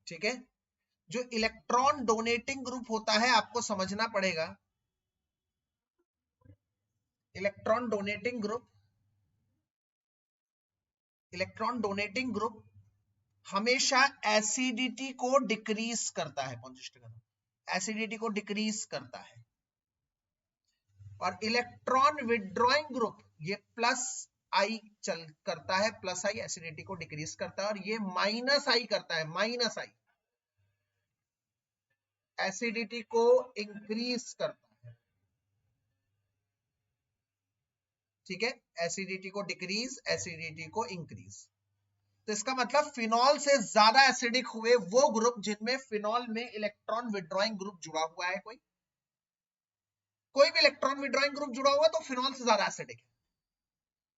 ठीक है, जो इलेक्ट्रॉन डोनेटिंग ग्रुप होता है, आपको समझना पड़ेगा, इलेक्ट्रॉन डोनेटिंग ग्रुप हमेशा एसिडिटी को डिक्रीज करता है, एसिडिटी को डिक्रीज करता है। और इलेक्ट्रॉन विड्रॉइंग ग्रुप ये +I चल करता है, +I एसिडिटी को डिक्रीज करता है, और ये -I करता है, -I एसिडिटी को इंक्रीज करता है। ठीक है, एसिडिटी को डिक्रीज, एसिडिटी को इंक्रीज। तो इसका मतलब फिनॉल से ज्यादा एसिडिक हुए वो ग्रुप जिनमें फिनॉल में इलेक्ट्रॉन विड्रॉइंग ग्रुप जुड़ा हुआ है। कोई भी इलेक्ट्रॉन विड्रॉइंग ग्रुप जुड़ा हुआ है तो फिनॉल से ज्यादा एसिडिक है,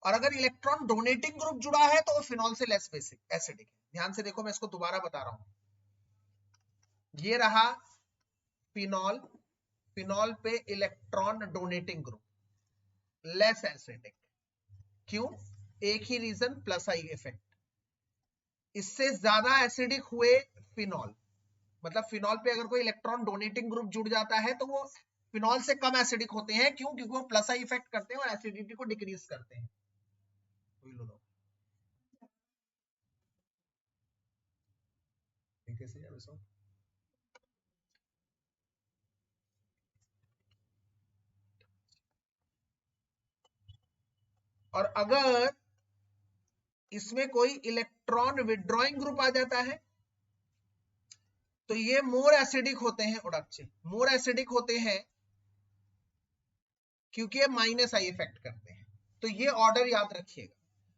और अगर इलेक्ट्रॉन डोनेटिंग ग्रुप जुड़ा है तो वो फिनॉल से लेस एसिडिक है। ध्यान से देखो, मैं इसको दोबारा बता रहा हूं। ये रहा फिनॉल, फिनॉल पे electron donating group, less acidic. क्यों? एक ही रीजन, +I इफेक्ट। इससे ज्यादा एसिडिक हुए फिनॉल, मतलब फिनॉल पे अगर कोई इलेक्ट्रॉन डोनेटिंग ग्रुप जुड़ जाता है तो वो फिनॉल से कम एसिडिक होते हैं। क्यों? क्योंकि वो +I इफेक्ट करते हैं और एसिडिटी को डिक्रीज करते हैं। और अगर इसमें कोई इलेक्ट्रॉन विड्रॉइंग ग्रुप आ जाता है तो ये मोर एसिडिक होते हैं, उड़ाचे मोर एसिडिक होते हैं, क्योंकि ये -I इफेक्ट करते हैं। तो ये ऑर्डर याद रखिएगा।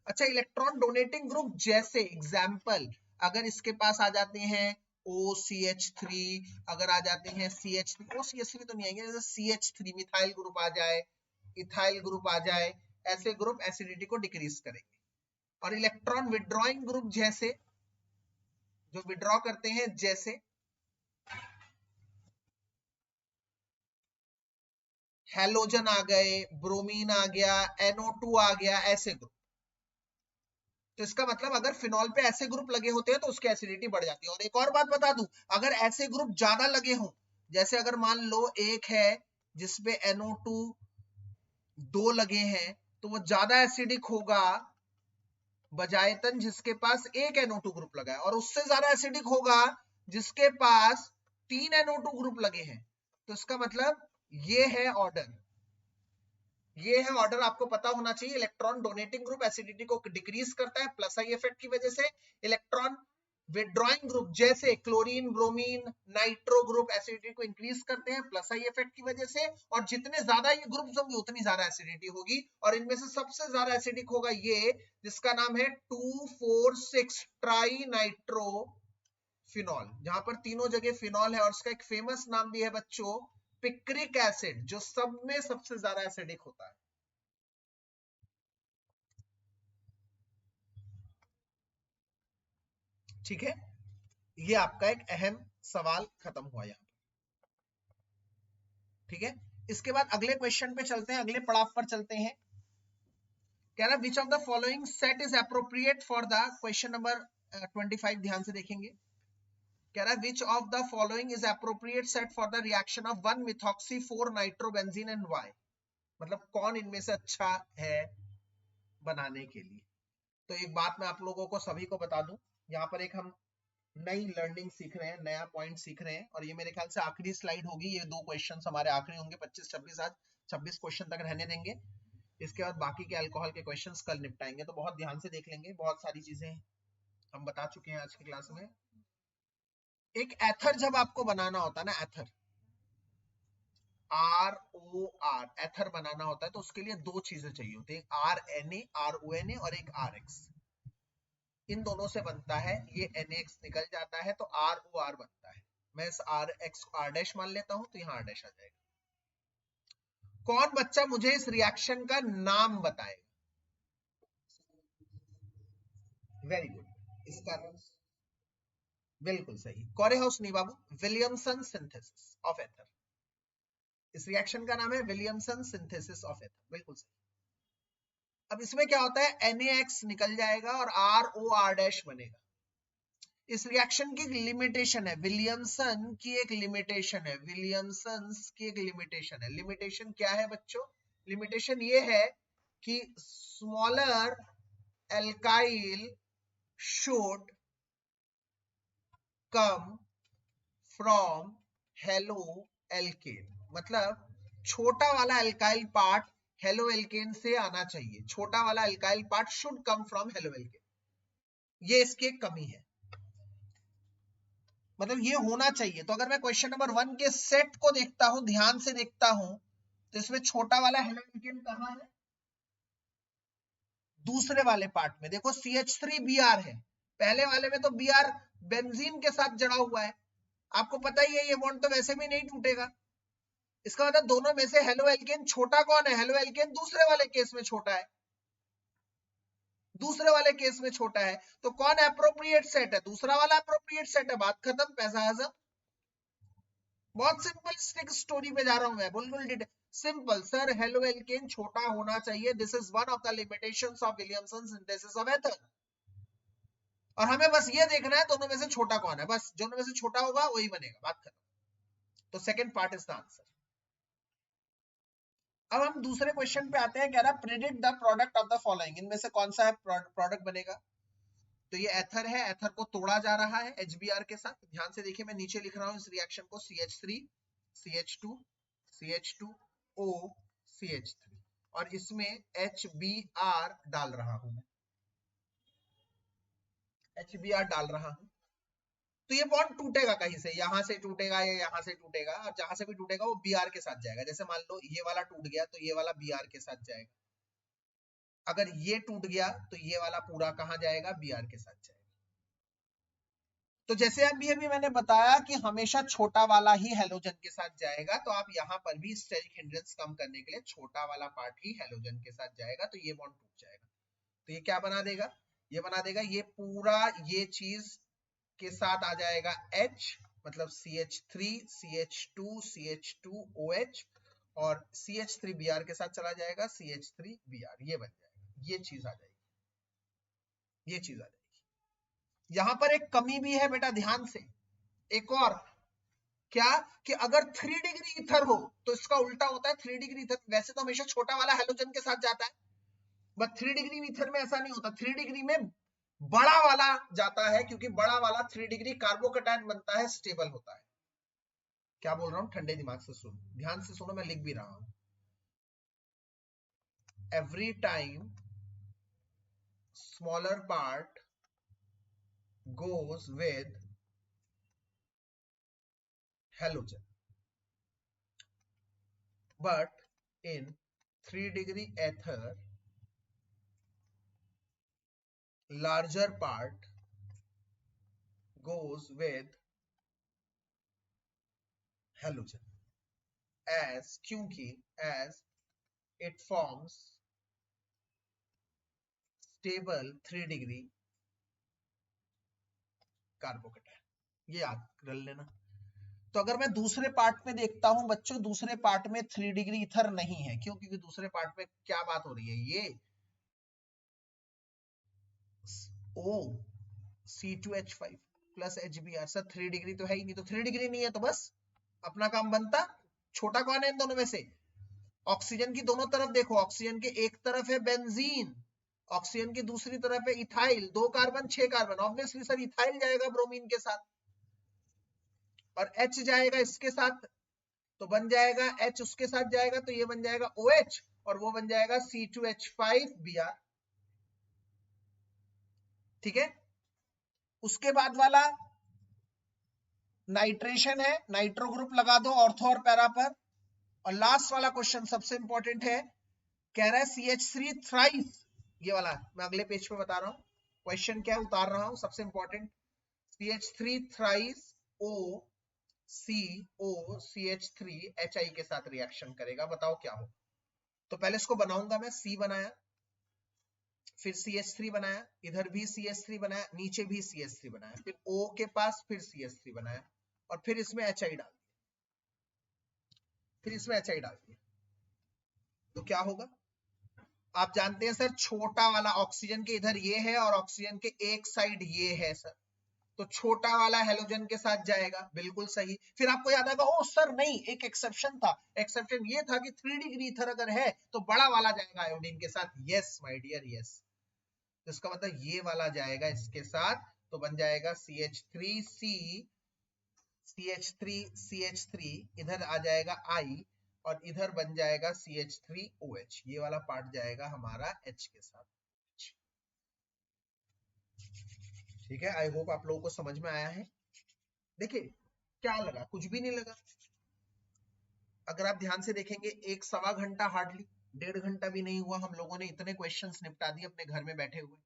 अच्छा, इलेक्ट्रॉन डोनेटिंग ग्रुप जैसे एग्जाम्पल, अगर इसके पास आ जाते हैं OCH3, अगर आ जाते हैं CH3, OCH3 तो नहीं आएंगे, जैसे CH3 मिथाइल ग्रुप आ जाए, इथाइल ग्रुप आ जाए, ऐसे ग्रुप एसिडिटी को डिक्रीज करेंगे। और इलेक्ट्रॉन विड्रॉइंग ग्रुप जैसे, जो विड्रॉ करते हैं, जैसे हेलोजन आ गए, ब्रोमीन आ गया, NO2 आ गया, ऐसे ग्रुप। तो इसका मतलब अगर फिनॉल पे ऐसे ग्रुप लगे होते हैं तो उसकी एसिडिटी बढ़ जाती है। और एक और बात बता दूं, अगर ऐसे ग्रुप ज्यादा लगे हों, जैसे अगर मान लो एक है जिसपे NO2 2 लगे हैं, तो वो ज्यादा एसिडिक होगा बजायतन जिसके पास एक NO2 ग्रुप लगा है, और उससे ज्यादा एसिडिक होगा जिसके पास 3 NO2 ग्रुप लगे हैं। तो इसका मतलब ये है ऑर्डर, ये है ऑर्डर, आपको पता होना चाहिए। इलेक्ट्रॉन डोनेटिंग ग्रुप एसिडिटी को डिक्रीज करता है +I इफेक्ट की वजह से, इलेक्ट्रॉन विड्रॉइंग ग्रुप जैसे chlorine, bromine, nitro group acidity को इंक्रीज करते हैं प्लस आई इफेक्ट की वजह से, और जितने ज्यादा ये ग्रुप्स होंगे उतनी ज्यादा एसिडिटी होगी, और इनमें से सबसे ज्यादा एसिडिक होगा ये जिसका नाम है 2,4,6 ट्राई नाइट्रो फिनॉल, जहां पर तीनों जगह फिनॉल है, और उसका एक फेमस नाम भी है बच्चों पिक्रिक एसिड, जो सब में सबसे ज्यादा एसिडिक होता है। ठीक है, ये आपका एक अहम सवाल खत्म हुआ यहां पर। ठीक है, इसके बाद अगले क्वेश्चन पे चलते हैं, अगले पड़ाव पर चलते हैं। कह रहा which of the following set is appropriate for the, question number 25 ध्यान से देखेंगे। कह रहा which of the following is appropriate set for the reaction of 1 methoxy 4 nitrobenzene and Y, मतलब कौन इनमें से अच्छा है बनाने के लिए। तो एक बात मैं आप लोगों को सभी को बता दूं, यहाँ पर एक हम नई लर्निंग सीख रहे हैं, नया पॉइंट सीख रहे हैं, और ये मेरे ख्याल से आखिरी स्लाइड होगी, ये 2 क्वेश्चन हमारे आखिरी होंगे, 25-26, आज 26 क्वेश्चन तक रहने देंगे, इसके बाद बाकी के अल्कोहल के क्वेश्चंस कल निपटाएंगे, तो बहुत ध्यान से देख लेंगे, बहुत सारी चीजें हम बता चुके हैं आज की क्लास में। एक एथर जब आपको बनाना होता है ना, एथर ROR एथर बनाना होता है, तो उसके लिए 2 चीजें चाहिए होती है, RNA RONA और एक RX, इन दोनों से बनता है, ये NaX निकल जाता है तो ROR बनता है, मैं इस RX को R डैश मान लेता हूं, तो यहाँ R डैश आ जाएगा। कौन बच्चा मुझे इस रिएक्शन का नाम बताएगा? वेरी गुड, इसका बिल्कुल सही, कोरेहाउस नहीं बाबू, विलियमसन सिंथेसिस ऑफ एथर, इस रिएक्शन का नाम है विलियमसन सिंथेसिस ऑफ एथर, बिल्कुल सही। अब इसमें क्या होता है, NaX निकल जाएगा और ROR डैश बनेगा। इस रिएक्शन की एक लिमिटेशन है, विलियमसन की एक लिमिटेशन है, विलियमसन की एक लिमिटेशन है। लिमिटेशन क्या है बच्चों? लिमिटेशन ये है कि smaller alkyl should come from halo alkane, मतलब छोटा वाला एल्काइल पार्ट हेलो एल्केन से आना चाहिए, छोटा वाला alkyl part should come from halo alkane, ये इसकी एक कमी है, मतलब ये होना चाहिए। तो अगर मैं क्वेश्चन नंबर 1 के सेट को देखता हूं, ध्यान से देखता हूं, तो इसमें छोटा वाला हेलो एल्केन कहां है? दूसरे वाले पार्ट में देखो CH3Br है, पहले वाले में तो Br बेंजीन के साथ जड़ा हुआ है, आपको पता ही है ये बॉन्ड तो वैसे भी नहीं टूटेगा, इसका मतलब दोनों में से हेलो एल्केन छोटा कौन है? हेलो एल्केन दूसरे वाले केस में छोटा है, दूसरे वाले केस में छोटा है, तो कौन अप्रोप्रिएट सेट है? दूसरा वाला अप्रोप्रिएट सेट है, बात खत्म, पैसा हजम। बहुत सिंपल स्टोरी पे जा रहा हूं मैं, बिल्कुल सिंपल सर, हेलो एल्केन छोटा होना चाहिए, this is one of the limitations of Williamson synthesis of ether, और हमें बस ये देखना है दोनों में से छोटा कौन है, बस दोनों में से छोटा होगा वही बनेगा, बात खत्म। तो second part is the answer. अब हम दूसरे क्वेश्चन पे आते हैं, कह रहा predict the product of the following, इनमें से कौन सा है प्रोडक्ट बनेगा? तो ये एथर है, एथर को तोड़ा जा रहा है HBr के साथ, ध्यान से देखिए मैं नीचे लिख रहा हूं इस रिएक्शन को, CH3 CH2 CH2O CH3, और इसमें HBr डाल रहा हूं मैं, HBr डाल रहा हूं, तो ये बॉन्ड टूटेगा कहीं से, यहां से टूटेगा या यहां से टूटेगा, और जहां से भी टूटेगा वो Br के साथ जाएगा, जैसे मान लो ये वाला टूट गया तो ये वाला Br के साथ जाएगा, अगर ये टूट गया तो ये वाला पूरा कहां जाएगा? Br के साथ जाएगा। तो जैसे अभी मैंने बताया कि हमेशा छोटा वाला ही हेलोजन के साथ जाएगा, तो आप यहां पर भी स्टेरिक हिंड्रेंस कम करने के लिए छोटा वाला पार्ट ही हेलोजन के साथ जाएगा, तो ये बॉन्ड टूट जाएगा, तो ये क्या बना देगा? ये बना देगा, ये पूरा ये चीज के साथ आ जाएगा H, मतलब CH3 CH2 CH2OH, और CH3Br के साथ चला जाएगा CH3Br, ये बन जाएगा, ये चीज आ जाएगी, ये चीज आ जाएगी। यहां पर एक कमी भी है बेटा, ध्यान से, एक और, क्या कि अगर 3 डिग्री ईथर हो तो इसका उल्टा होता है, 3 डिग्री ईथर वैसे तो हमेशा छोटा वाला हेलोजन के साथ जाता है, बट 3 डिग्री ईथर में ऐसा नहीं होता, 3 डिग्री में बड़ा वाला जाता है, क्योंकि बड़ा वाला 3 डिग्री कार्बोकैटायन बनता है, स्टेबल होता है। क्या बोल रहा हूं, ठंडे दिमाग से सुनो, ध्यान से सुनो, मैं लिख भी रहा हूं। Every time smaller part goes with halogen, but in 3-degree ether larger part goes with halogen as क्योंकि as it forms stable 3-degree carbocation. ये याद कर लेना। तो अगर मैं दूसरे पार्ट में देखता हूं बच्चों, दूसरे पार्ट में 3-डिग्री ईथर नहीं है। क्यों? क्योंकि दूसरे पार्ट में क्या बात हो रही है, ये O C2H5 plus HBr। Sir 3 degree तो है ही नहीं, तो 3 डिग्री नहीं है तो बस अपना काम बनता। छोटा कौन है इन दोनों में से? ऑक्सीजन की दोनों तरफ देखो, ऑक्सीजन के एक तरफ है बेंजीन, ऑक्सीजन की दूसरी तरफ है ethyl. 2 carbon 6 carbon, obviously sir ethyl जाएगा ब्रोमीन के साथ, और H जाएगा इसके साथ, तो बन जाएगा H उसके साथ जाएगा तो ये बन जाएगा OH, और वो बन जाएगा C2H5Br। ठीक है। उसके बाद वाला नाइट्रेशन है, नाइट्रो ग्रुप लगा दो ऑर्थो और पैरा पर। और लास्ट वाला क्वेश्चन सबसे इंपॉर्टेंट है, कह रहा है CH3 थ्राइस। ये वाला मैं अगले पेज पे बता रहा हूं क्वेश्चन क्या उतार रहा हूं, सबसे important. CH3 thrice O CO CH3 HI के साथ रिएक्शन करेगा, बताओ क्या हो। तो पहले इसको बनाऊंगा मैं, C बनाया, फिर CH3 बनाया, इधर भी CH3 बनाया, नीचे भी CH3 बनाया, फिर O के पास फिर CH3 बनाया, और फिर इसमें HI डाल दिया, फिर इसमें HI डाल दिया। तो क्या होगा? आप जानते हैं सर, छोटा वाला ऑक्सीजन के इधर ये है और ऑक्सीजन के एक साइड ये है सर, तो छोटा वाला हेलोजन के साथ जाएगा, बिल्कुल सही। फिर आपको याद आएगा, ओ सर नहीं, एक एक्सेप्शन था। एक्सेप्शन ये था कि 3 डिग्री ईथर अगर है तो बड़ा वाला जाएगा आयोडीन के साथ। Yes my dear, yes. तो इसका मतलब ये वाला जाएगा इसके साथ, तो बन जाएगा CH3C CH3 इधर आ जाएगा I, और इधर बन जाएगा CH3OH। ये वाला पार्ट जाएगा हमारा H के साथ। ठीक है, आई होप आप लोगों को समझ में आया है। देखिए क्या लगा, कुछ भी नहीं लगा। अगर आप ध्यान से देखेंगे, 1 सवा घंटा, हार्डली 1.5 घंटा भी नहीं हुआ, हम लोगों ने इतने क्वेश्चंस निपटा दिए अपने घर में बैठे हुए।